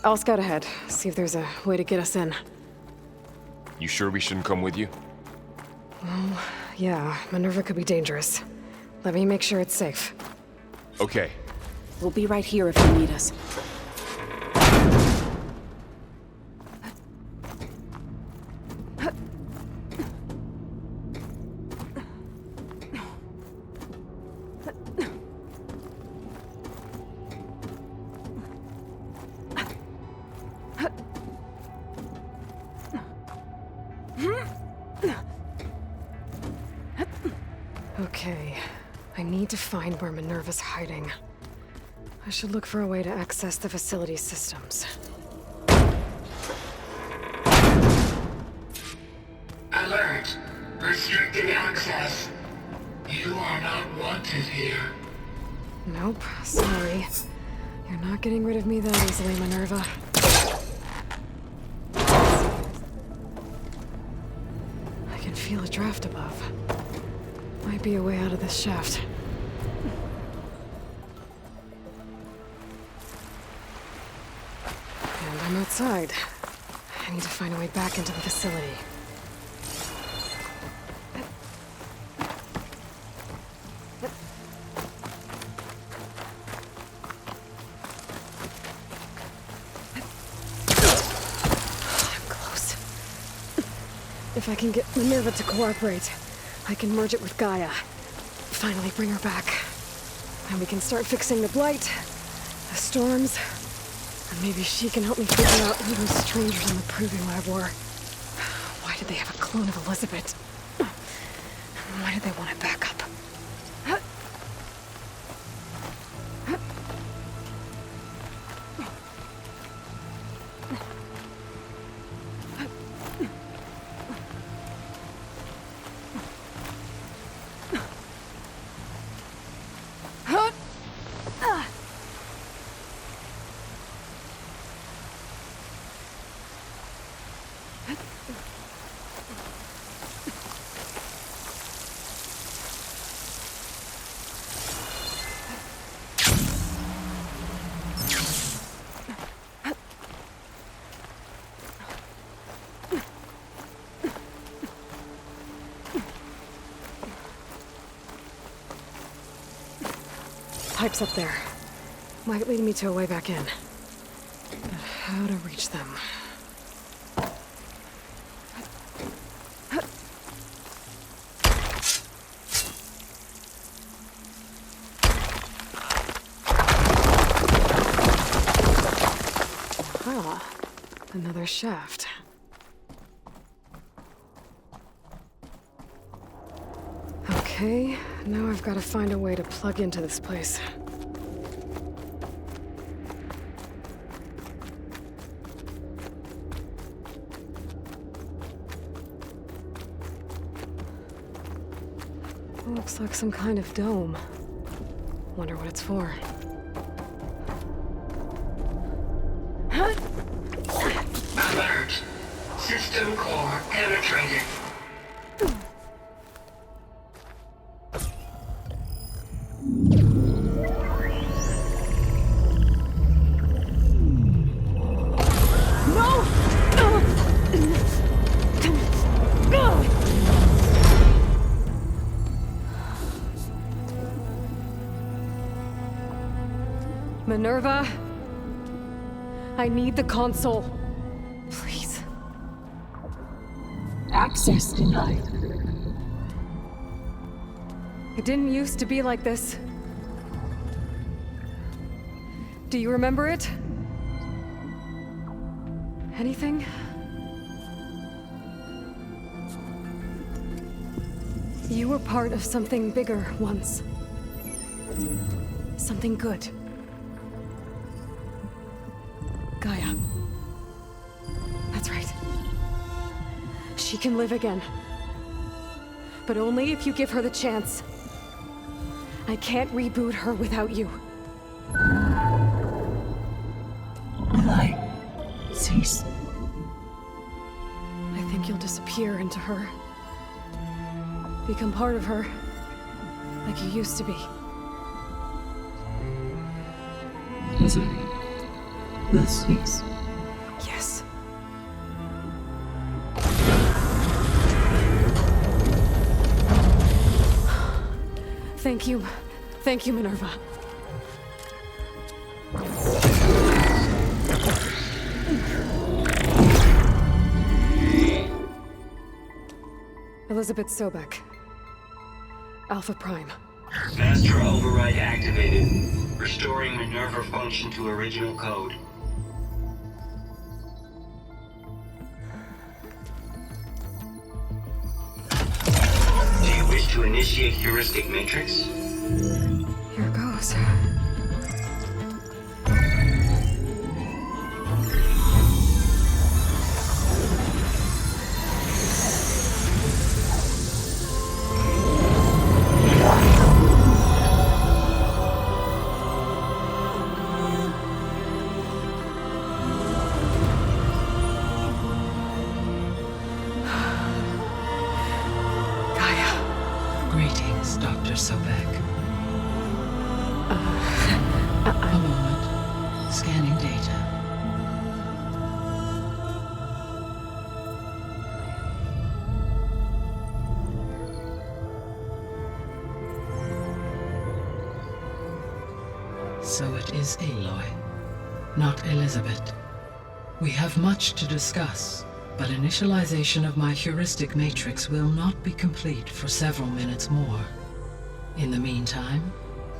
I'll scout ahead, see if there's a way to get us in. You sure we shouldn't come with you? Well, yeah, Minerva could be dangerous. Let me make sure it's safe. Okay. We'll be right here if you need us. Okay, I need to find where Minerva's hiding. I should look for a way to access the facility systems. Alert. Restricted access. You are not wanted here. Nope, sorry. You're not getting rid of me that easily, Minerva. I can feel a draft above. Might be a way out of this shaft. And I'm outside. I need to find a way back into the facility. I'm close. If I can get Minerva to cooperate, I can merge it with Gaia. Finally bring her back. And we can start fixing the blight, the storms, and maybe she can help me figure out who those strangers in the proving lab were. Why did they have a clone of Elizabeth? Why did they want it back up? Pipes up there. Might lead me to a way back in. But how to reach them? Ah, another shaft. Okay, now I've got to find a way to plug into this place. Looks like some kind of dome. Wonder what it's for. Alert. System core penetrated. Minerva, I need the console. Please. Access denied. It didn't used to be like this. Do you remember it? Anything? You were part of something bigger once. Something good. Gaia. That's right. She can live again. But only if you give her the chance. I can't reboot her without you. Light. Cease. I think you'll disappear into her. Become part of her. Like you used to be. The cease. Yes. Thank you. Thank you, Minerva. Elizabeth Sobek. Alpha Prime. Master override activated. Restoring Minerva function to original code. Do you wish to initiate heuristic matrix? Here goes. Greetings, Dr. Sobek. A moment. Scanning data. So it is Aloy, not Elizabeth. We have much to discuss, but initialization of my heuristic matrix will not be complete for several minutes more. In the meantime,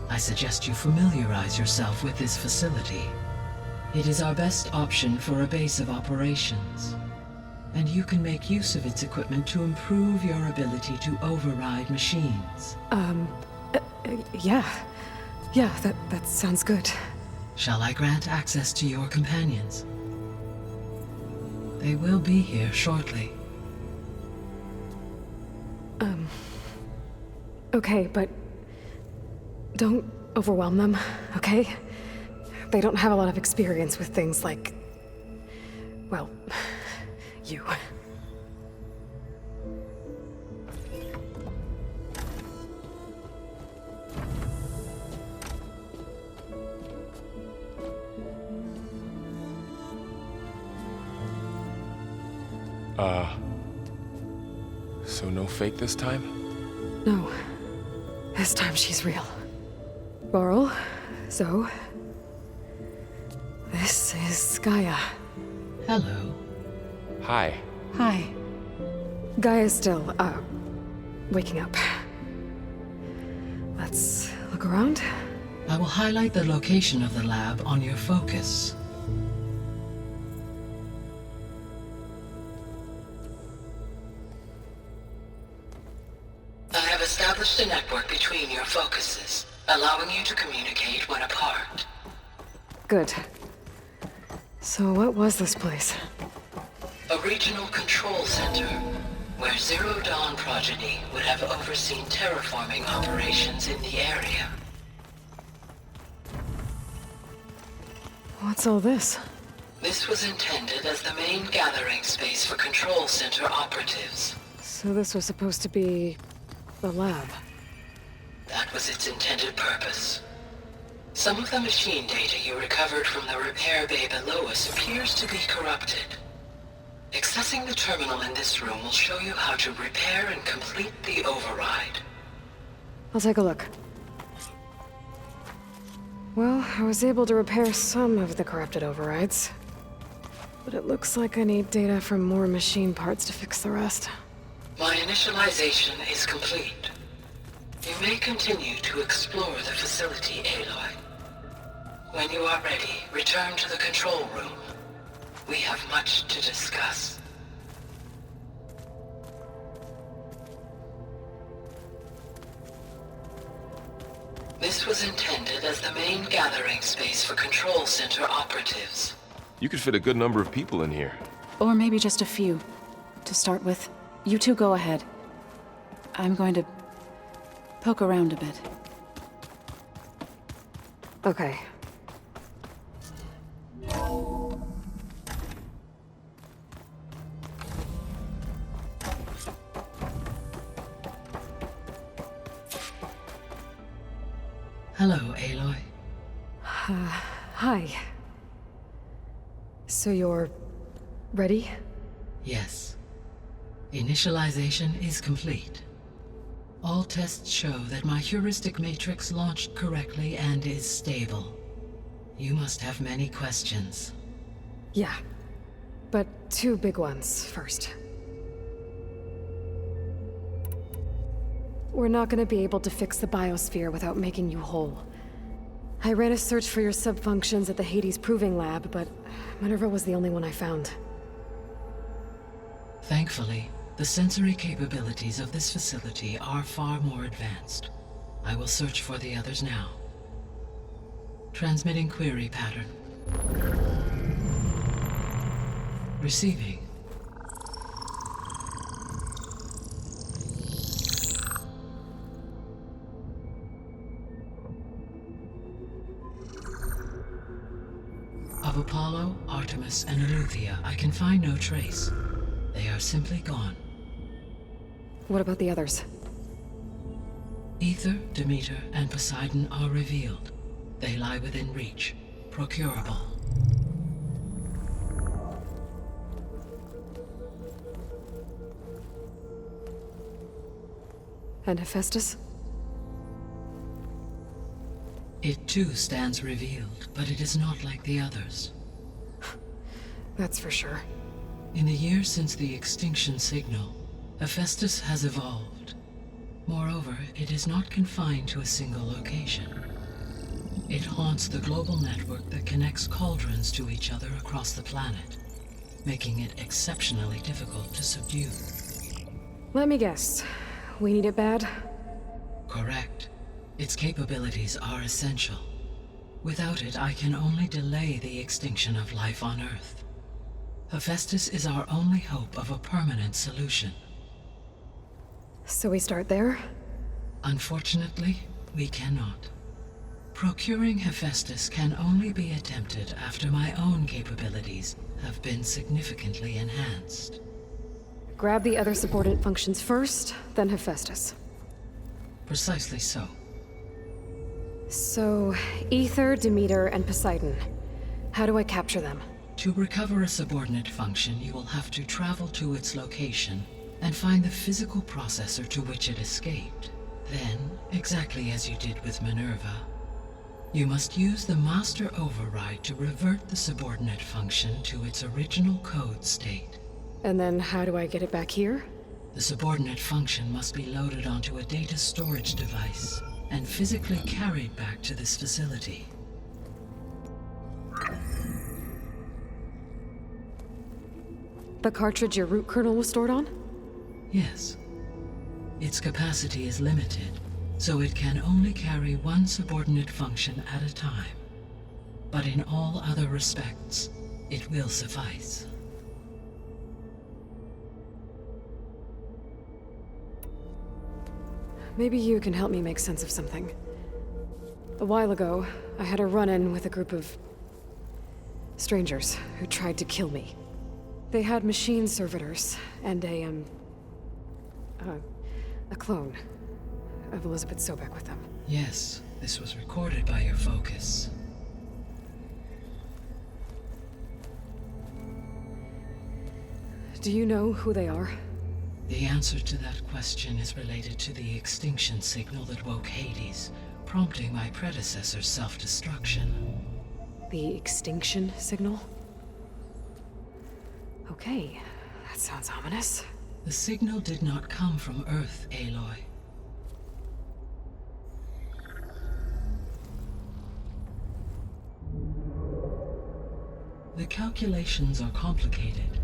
I suggest you familiarize yourself with this facility. It is our best option for a base of operations, and you can make use of its equipment to improve your ability to override machines. Yeah. Yeah, that sounds good. Shall I grant access to your companions? They will be here shortly. Okay, but don't overwhelm them, okay? They don't have a lot of experience with things like, well, you. So no fake this time? No. This time she's real. Laurel, Zoe. This is Gaia. Hello. Hi. Hi. Gaia's still, waking up. Let's look around. I will highlight the location of the lab on your focus. I have established a network between your focuses, allowing you to communicate when apart. Good. So what was this place? A regional control center, where Zero Dawn progeny would have overseen terraforming operations in the area. What's all this? This was intended as the main gathering space for Control Center operatives. So this was supposed to be the lab. That was its intended purpose. Some of the machine data you recovered from the repair bay below us appears to be corrupted. Accessing the terminal in this room will show you how to repair and complete the override. I'll take a look. Well, I was able to repair some of the corrupted overrides. But it looks like I need data from more machine parts to fix the rest. My initialization is complete. You may continue to explore the facility, Aloy. When you are ready, return to the control room. We have much to discuss. This was intended as the main gathering space for Control Center operatives. You could fit a good number of people in here. Or maybe just a few. To start with, you two go ahead. I'm going to poke around a bit. Okay. Hello, Aloy. Hi. So you're ready? Yes. Initialization is complete. All tests show that my heuristic matrix launched correctly and is stable. You must have many questions. Yeah. But two big ones first. We're not gonna be able to fix the biosphere without making you whole. I ran a search for your subfunctions at the Hades Proving Lab, but Minerva was the only one I found. Thankfully, the sensory capabilities of this facility are far more advanced. I will search for the others now. Transmitting query pattern. Receiving. Of Apollo, Artemis, and Eleuthia, I can find no trace. They are simply gone. What about the others? Ether, Demeter, and Poseidon are revealed. They lie within reach, procurable. And Hephaestus? It too stands revealed, but it is not like the others. That's for sure. In the years since the extinction signal, Hephaestus has evolved. Moreover, it is not confined to a single location. It haunts the global network that connects cauldrons to each other across the planet, making it exceptionally difficult to subdue. Let me guess. We need it bad? Correct. Its capabilities are essential. Without it, I can only delay the extinction of life on Earth. Hephaestus is our only hope of a permanent solution. So we start there? Unfortunately, we cannot. Procuring Hephaestus can only be attempted after my own capabilities have been significantly enhanced. Grab the other subordinate functions first, then Hephaestus. Precisely so. So, Ether, Demeter, and Poseidon. How do I capture them? To recover a subordinate function, you will have to travel to its location and find the physical processor to which it escaped. Then, exactly as you did with Minerva, you must use the master override to revert the subordinate function to its original code state. And then how do I get it back here? The subordinate function must be loaded onto a data storage device and physically carried back to this facility. The cartridge your root kernel was stored on? Yes. Its capacity is limited, so it can only carry one subordinate function at a time. But in all other respects, it will suffice. maybe you can help me make sense of something. A while ago, I had a run-in with a group of strangers who tried to kill me. They had machine servitors and a clone of Elizabeth Sobek with them. Yes, this was recorded by your focus. Do you know who they are? The answer to that question is related to the extinction signal that woke Hades, prompting my predecessor's self-destruction. The extinction signal? Okay, that sounds ominous. The signal did not come from Earth, Aloy. The calculations are complicated,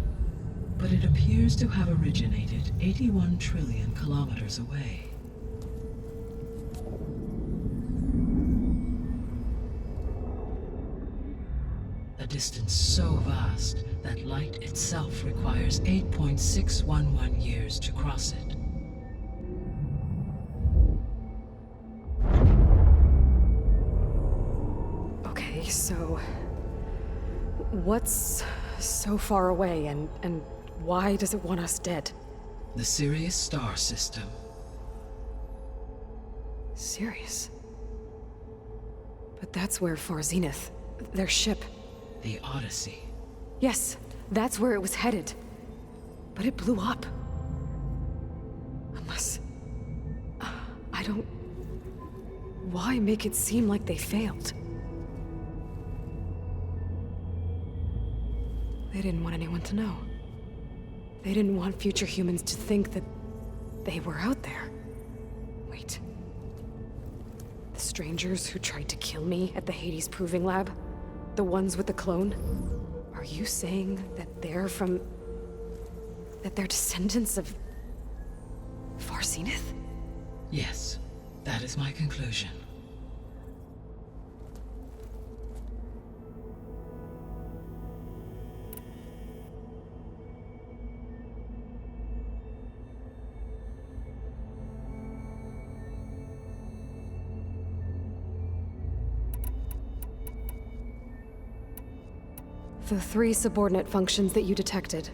but it appears to have originated 81 trillion kilometers away. A distance so vast that light itself requires 8.611 years to cross it. Okay, so what's so far away and why does it want us dead? The Sirius star system. Sirius? But that's where Far Zenith, their ship. The Odyssey. Yes, that's where it was headed. But it blew up. Unless... I don't... Why make it seem like they failed? They didn't want anyone to know. They didn't want future humans to think that they were out there. Wait. The strangers who tried to kill me at the Hades Proving Lab? The ones with the clone? Are you saying that they're from... that they're descendants of... Far Zenith? Yes, that is my conclusion. The 3 subordinate functions that you detected.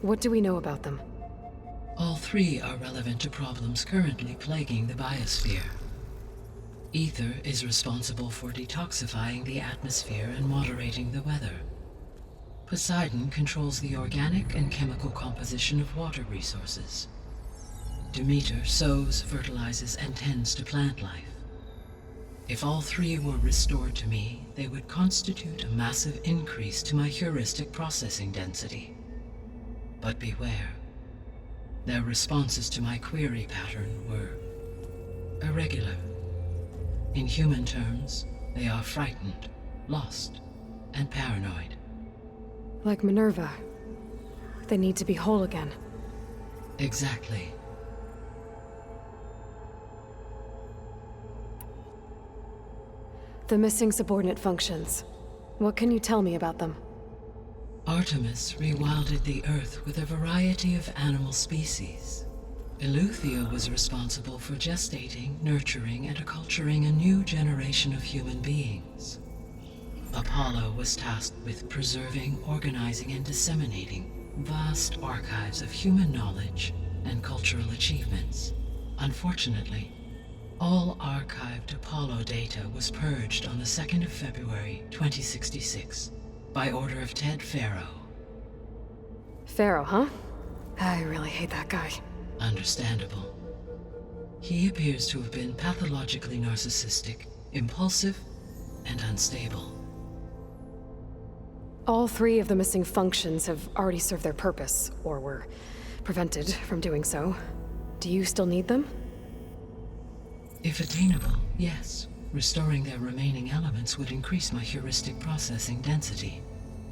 What do we know about them? All 3 are relevant to problems currently plaguing the biosphere. Ether is responsible for detoxifying the atmosphere and moderating the weather. Poseidon controls the organic and chemical composition of water resources. Demeter sows, fertilizes, and tends to plant life. If all 3 were restored to me, they would constitute a massive increase to my heuristic processing density. But beware. Their responses to my query pattern were irregular. In human terms, they are frightened, lost, and paranoid. Like Minerva. They need to be whole again. Exactly. The missing subordinate functions. What can you tell me about them? Artemis rewilded the Earth with a variety of animal species. Eleuthia was responsible for gestating, nurturing, and acculturating a new generation of human beings. Apollo was tasked with preserving, organizing, and disseminating vast archives of human knowledge and cultural achievements. Unfortunately, all archived Apollo data was purged on the 2nd of February, 2066, by order of Ted Faro. Faro, huh? I really hate that guy. Understandable. He appears to have been pathologically narcissistic, impulsive, and unstable. All 3 of the missing functions have already served their purpose, or were prevented from doing so. Do you still need them? If attainable, yes. Restoring their remaining elements would increase my heuristic processing density.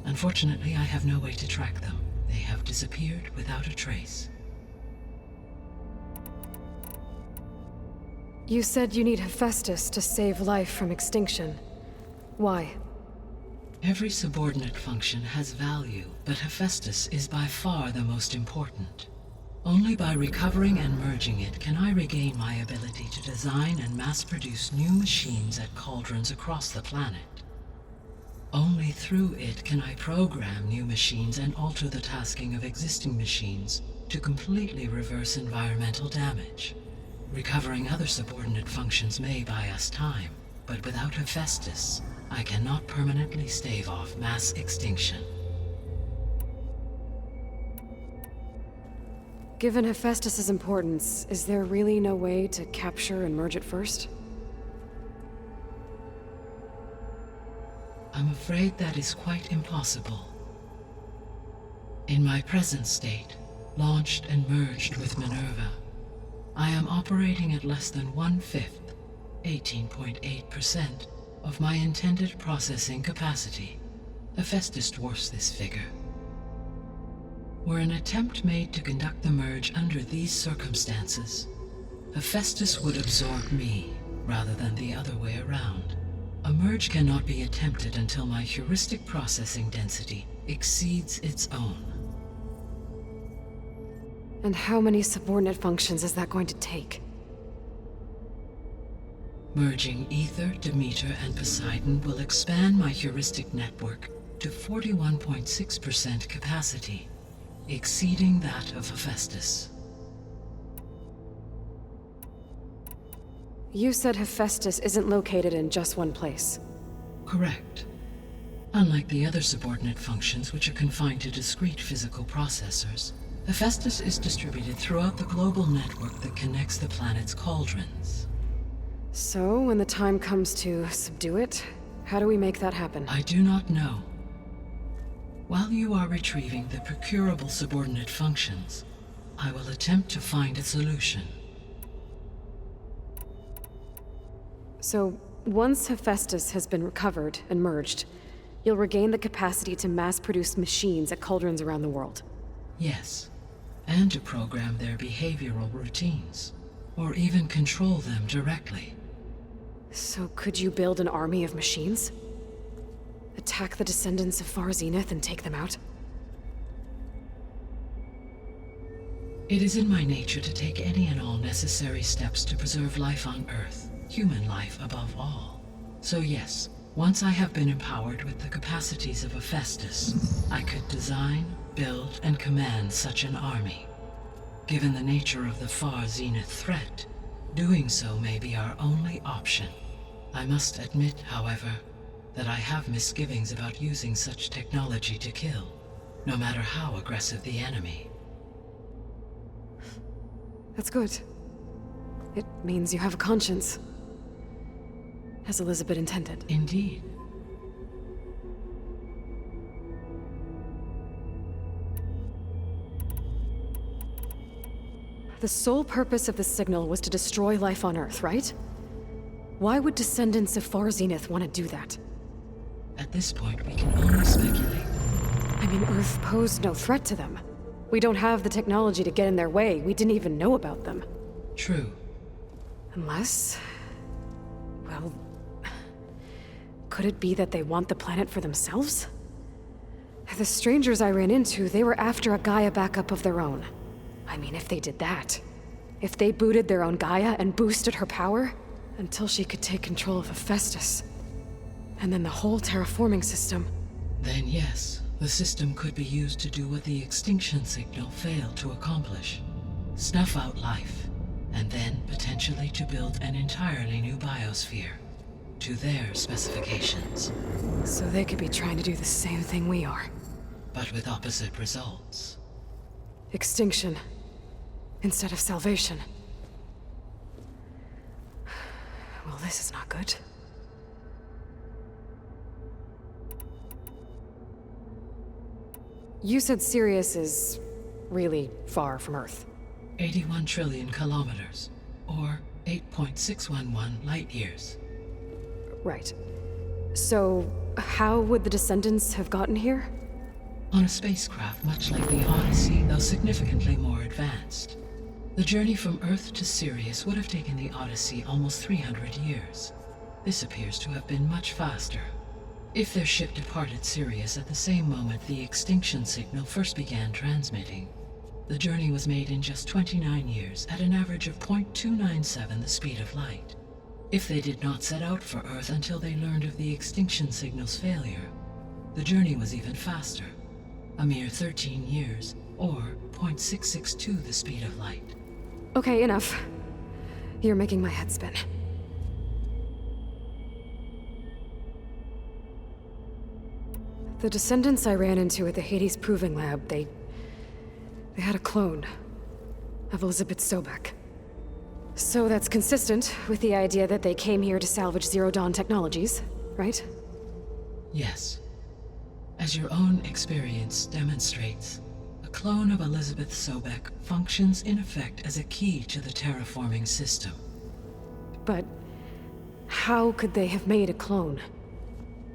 Unfortunately, I have no way to track them. They have disappeared without a trace. You said you need Hephaestus to save life from extinction. Why? Every subordinate function has value, but Hephaestus is by far the most important. Only by recovering and merging it can I regain my ability to design and mass-produce new machines at cauldrons across the planet. Only through it can I program new machines and alter the tasking of existing machines to completely reverse environmental damage. Recovering other subordinate functions may buy us time, but without Hephaestus, I cannot permanently stave off mass extinction. Given Hephaestus's importance, is there really no way to capture and merge it first? I'm afraid that is quite impossible. In my present state, launched and merged with Minerva, I am operating at less than 1/5, 18.8%, of my intended processing capacity. Hephaestus dwarfs this figure. Were an attempt made to conduct the merge under these circumstances, Hephaestus would absorb me rather than the other way around. A merge cannot be attempted until my heuristic processing density exceeds its own. And how many subordinate functions is that going to take? Merging Ether, Demeter, and Poseidon will expand my heuristic network to 41.6% capacity, exceeding that of Hephaestus. You said Hephaestus isn't located in just one place. Correct. Unlike the other subordinate functions, which are confined to discrete physical processors, Hephaestus is distributed throughout the global network that connects the planet's cauldrons. So, when the time comes to subdue it, how do we make that happen? I do not know. While you are retrieving the procurable subordinate functions, I will attempt to find a solution. So, once Hephaestus has been recovered and merged, you'll regain the capacity to mass-produce machines at cauldrons around the world. Yes, and to program their behavioral routines, or even control them directly. So could you build an army of machines? Attack the descendants of Far Zenith and take them out? It is in my nature to take any and all necessary steps to preserve life on Earth, human life above all. So yes, once I have been empowered with the capacities of Hephaestus, I could design, build, and command such an army. Given the nature of the Far Zenith threat, doing so may be our only option. I must admit, however, that I have misgivings about using such technology to kill, no matter how aggressive the enemy. That's good. It means you have a conscience. As Elizabeth intended. Indeed. The sole purpose of the signal was to destroy life on Earth, right? Why would descendants of Far Zenith want to do that? At this point, we can only speculate. I mean, Earth posed no threat to them. We don't have the technology to get in their way. We didn't even know about them. True. Unless... well... could it be that they want the planet for themselves? The strangers I ran into, they were after a Gaia backup of their own. I mean, if they did that. If they booted their own Gaia and boosted her power, until she could take control of Hephaestus. And then the whole terraforming system. Then yes, the system could be used to do what the extinction signal failed to accomplish. Snuff out life, and then potentially to build an entirely new biosphere. To their specifications. So they could be trying to do the same thing we are. But with opposite results. Extinction. Instead of salvation. Well, this is not good. You said Sirius is really far from Earth. 81 trillion kilometers, or 8.611 light years. Right. So, how would the descendants have gotten here? On a spacecraft much like the Odyssey, though significantly more advanced. The journey from Earth to Sirius would have taken the Odyssey almost 300 years. This appears to have been much faster. If their ship departed Sirius at the same moment the extinction signal first began transmitting, The journey was made in just 29 years at an average of 0.297 the speed of light. If they did not set out for Earth until they learned of the extinction signal's failure, the journey was even faster, a mere 13 years, or 0.662 the speed of light. Okay, enough. You're making my head spin. The descendants I ran into at the Hades Proving Lab, they had a clone of Elizabeth Sobek. So that's consistent with the idea that they came here to salvage Zero Dawn technologies, right? Yes. As your own experience demonstrates, a clone of Elizabeth Sobek functions in effect as a key to the terraforming system. But how could they have made a clone?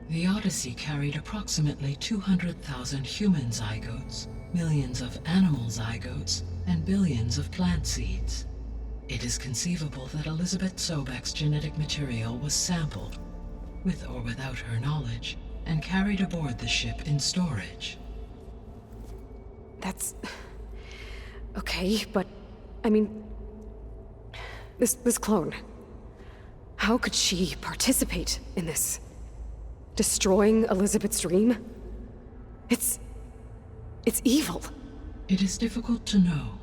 The Odyssey carried approximately 200,000 human zygotes, millions of animal zygotes, and billions of plant seeds. It is conceivable that Elizabeth Sobek's genetic material was sampled, with or without her knowledge, and carried aboard the ship in storage. That's... okay, but... I mean... This clone... how could she participate in this? Destroying Elizabeth's dream? It's evil. It is difficult to know.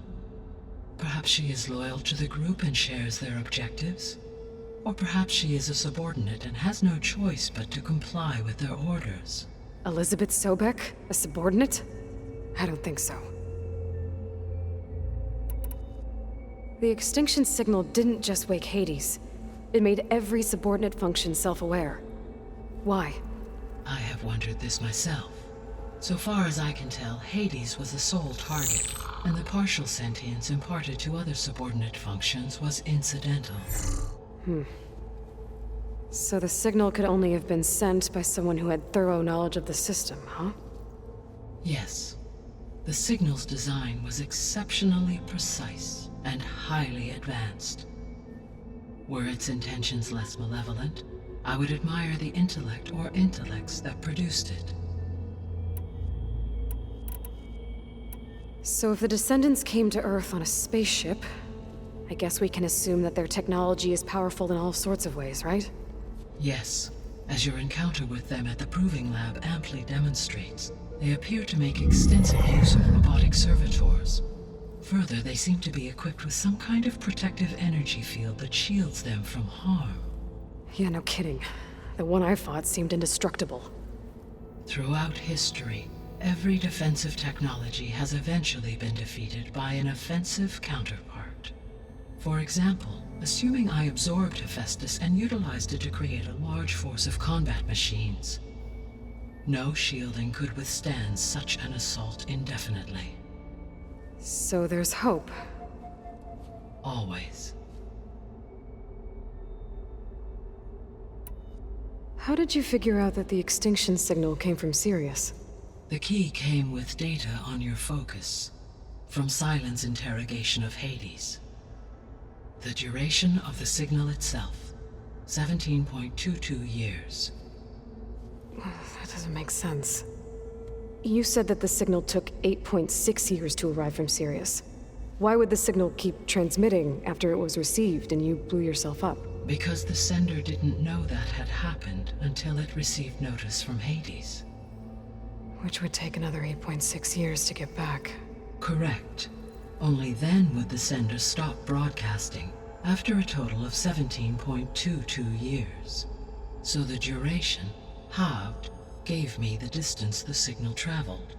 Perhaps she is loyal to the group and shares their objectives. Or perhaps she is a subordinate and has no choice but to comply with their orders. Elizabeth Sobek? A subordinate? I don't think so. The extinction signal didn't just wake Hades. It made every subordinate function self-aware. Why? I have wondered this myself. So far as I can tell, Hades was the sole target, and the partial sentience imparted to other subordinate functions was incidental. So the signal could only have been sent by someone who had thorough knowledge of the system, huh? Yes. The signal's design was exceptionally precise and highly advanced. Were its intentions less malevolent, I would admire the intellect or intellects that produced it. So if the descendants came to Earth on a spaceship, I guess we can assume that their technology is powerful in all sorts of ways, right? Yes. As your encounter with them at the Proving Lab amply demonstrates, they appear to make extensive use of robotic servitors. Further, they seem to be equipped with some kind of protective energy field that shields them from harm. Yeah, no kidding. The one I fought seemed indestructible. Throughout history, every defensive technology has eventually been defeated by an offensive counterpart. For example, assuming I absorbed Hephaestus and utilized it to create a large force of combat machines. No shielding could withstand such an assault indefinitely. So there's hope. Always. How did you figure out that the extinction signal came from Sirius? The key came with data on your focus, from Silent's interrogation of Hades. The duration of the signal itself, 17.22 years. That doesn't make sense. You said that the signal took 8.6 years to arrive from Sirius. Why would the signal keep transmitting after it was received and you blew yourself up? Because the sender didn't know that had happened until it received notice from Hades. Which would take another 8.6 years to get back. Correct. Only then would the sender stop broadcasting, after a total of 17.22 years. So the duration, halved, gave me the distance the signal traveled.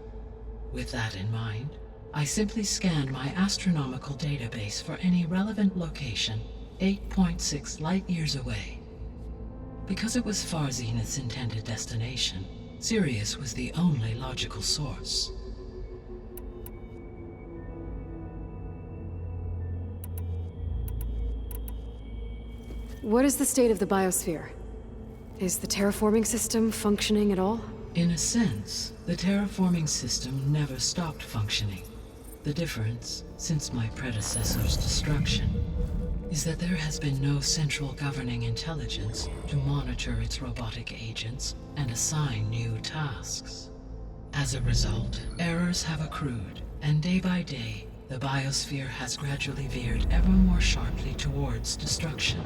With that in mind, I simply scanned my astronomical database for any relevant location 8.6 light-years away. Because it was Far Zenith's intended destination, Sirius was the only logical source. What is the state of the biosphere? Is the terraforming system functioning at all? In a sense, the terraforming system never stopped functioning. The difference, since my predecessor's destruction, is that there has been no central governing intelligence to monitor its robotic agents and assign new tasks. As a result, errors have accrued, and day by day, the biosphere has gradually veered ever more sharply towards destruction.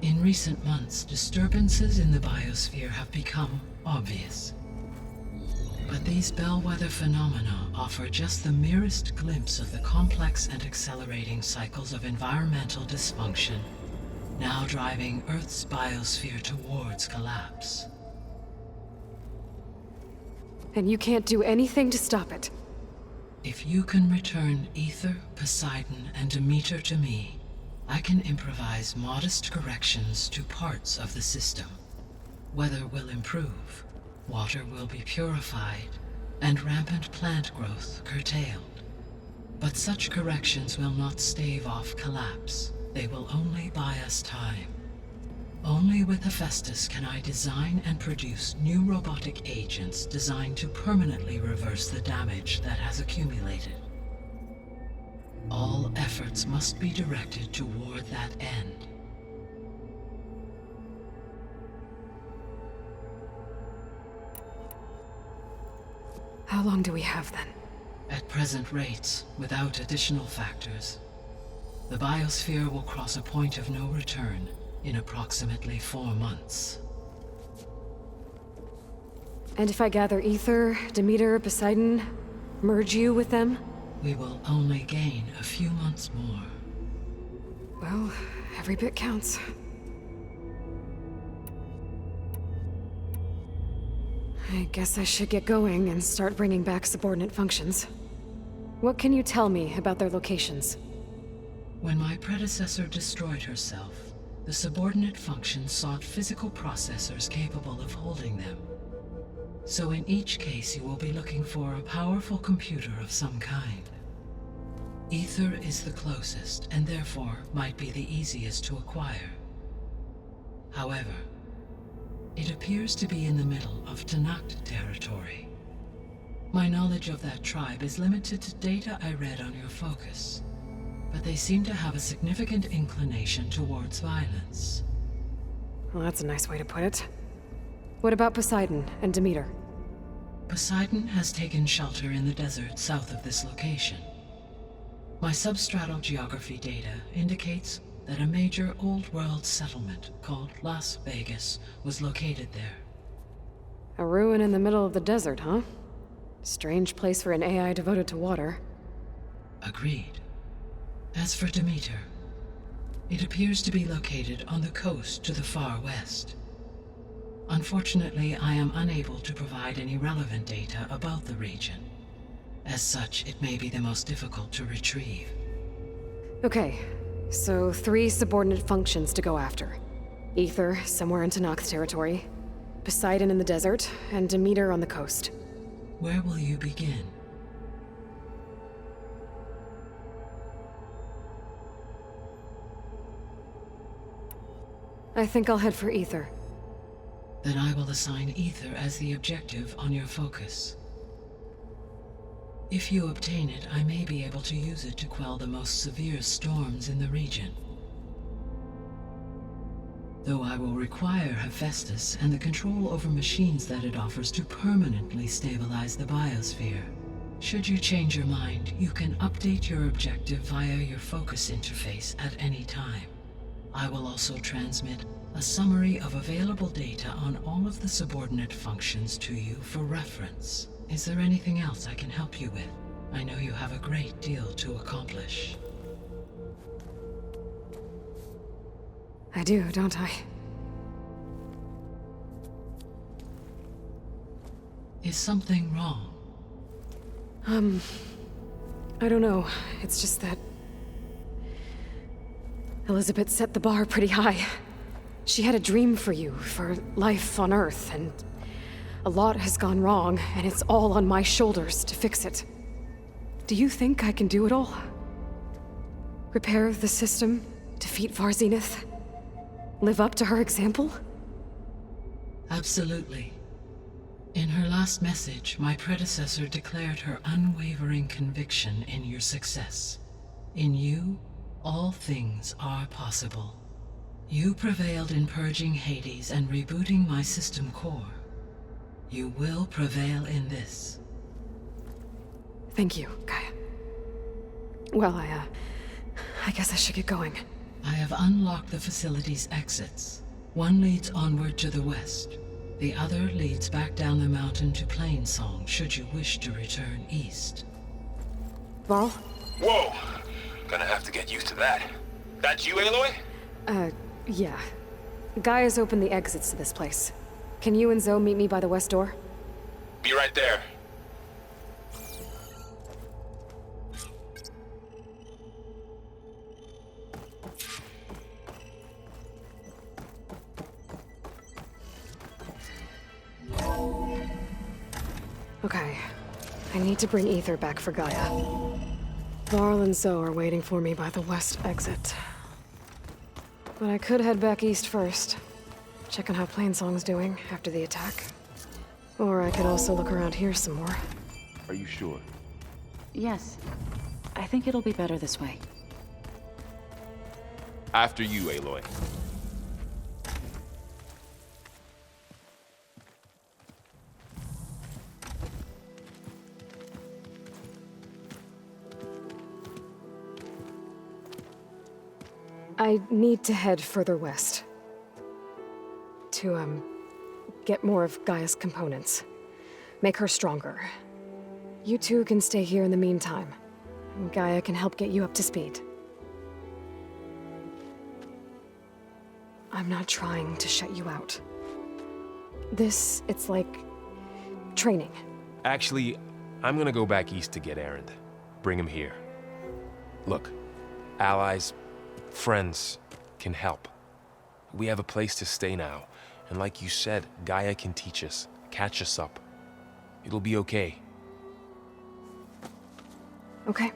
In recent months, disturbances in the biosphere have become obvious. But these bellwether phenomena offer just the merest glimpse of the complex and accelerating cycles of environmental dysfunction, now driving Earth's biosphere towards collapse. And you can't do anything to stop it? If you can return Ether, Poseidon, and Demeter to me, I can improvise modest corrections to parts of the system. Weather will improve, water will be purified, and rampant plant growth curtailed. But such corrections will not stave off collapse. They will only buy us time. Only with Hephaestus can I design and produce new robotic agents designed to permanently reverse the damage that has accumulated. All efforts must be directed toward that end. How long do we have then? At present rates, without additional factors, the biosphere will cross a point of no return in approximately 4 months. And if I gather Ether, Demeter, Poseidon, merge you with them? We will only gain a few months more. Well, every bit counts. I guess I should get going and start bringing back subordinate functions. What can you tell me about their locations? When my predecessor destroyed herself, the subordinate functions sought physical processors capable of holding them. So in each case, you will be looking for a powerful computer of some kind. Ether is the closest, and therefore might be the easiest to acquire. However, it appears to be in the middle of Tanakh territory. My knowledge of that tribe is limited to data I read on your focus, but they seem to have a significant inclination towards violence. Well, that's a nice way to put it. What about Poseidon and Demeter? Poseidon has taken shelter in the desert south of this location. My substratal geography data indicates that a major old-world settlement called Las Vegas was located there. A ruin in the middle of the desert, huh? Strange place for an AI devoted to water. Agreed. As for Demeter, it appears to be located on the coast to the far west. Unfortunately, I am unable to provide any relevant data about the region. As such, it may be the most difficult to retrieve. Okay, so 3 subordinate functions to go after. Ether, somewhere in Tanakh territory, Poseidon in the desert, and Demeter on the coast. Where will you begin? I think I'll head for Ether. Then I will assign Ether as the objective on your focus. If you obtain it, I may be able to use it to quell the most severe storms in the region. Though I will require Hephaestus and the control over machines that it offers to permanently stabilize the biosphere. Should you change your mind, you can update your objective via your focus interface at any time. I will also transmit a summary of available data on all of the subordinate functions to you for reference. Is there anything else I can help you with? I know you have a great deal to accomplish. I do, don't I? Is something wrong? I don't know. It's just that Elizabeth set the bar pretty high. She had a dream for you, for life on Earth, and a lot has gone wrong, and it's all on my shoulders to fix it. Do you think I can do it all? Repair the system, defeat Varzenith, live up to her example? Absolutely. In her last message, my predecessor declared her unwavering conviction in your success. In you, all things are possible. You prevailed in purging Hades and rebooting my system core. You will prevail in this. Thank you, Gaia. Well, I guess I should get going. I have unlocked the facility's exits. One leads onward to the west. The other leads back down the mountain to Plainsong, should you wish to return east. Varl? Whoa! Gonna have to get used to that. That you, Aloy? Yeah. Gaia's opened the exits to this place. Can you and Zoe meet me by the west door? Be right there. Okay. I need to bring Ether back for Gaia. Varl and Zoe are waiting for me by the west exit. But I could head back east first. Check on how Plainsong's doing after the attack. Or I could also look around here some more. Are you sure? Yes. I think it'll be better this way. After you, Aloy. I need to head further west. To, get more of Gaia's components. Make her stronger. You two can stay here in the meantime. And Gaia can help get you up to speed. I'm not trying to shut you out. It's like training. Actually, I'm gonna go back east to get Erend. Bring him here. Look, allies, friends can help. We have a place to stay now. And like you said, Gaia can teach us, catch us up. It'll be okay. Okay.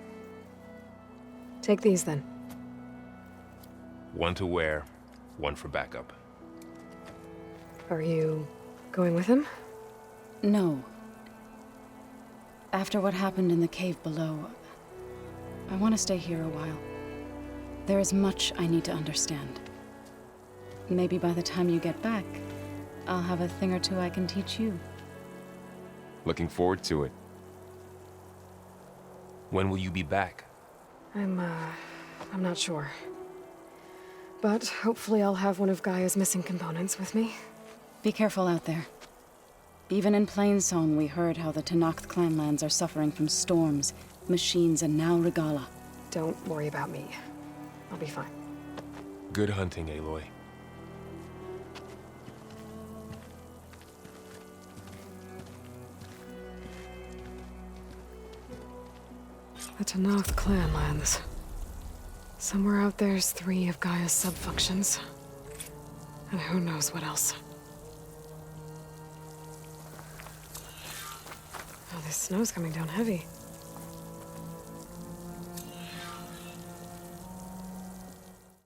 Take these then. One to wear, one for backup. Are you going with him? No. After what happened in the cave below, I want to stay here a while. There is much I need to understand. Maybe by the time you get back, I'll have a thing or two I can teach you. Looking forward to it. When will you be back? I'm not sure. But hopefully I'll have one of Gaia's missing components with me. Be careful out there. Even in Plainsong, we heard how the Tenakth clanlands are suffering from storms, machines, and now Regala. Don't worry about me. I'll be fine. Good hunting, Aloy. The Tenakth clanlands. Somewhere out there's 3 of Gaia's sub-functions. And who knows what else. Oh, this snow's coming down heavy.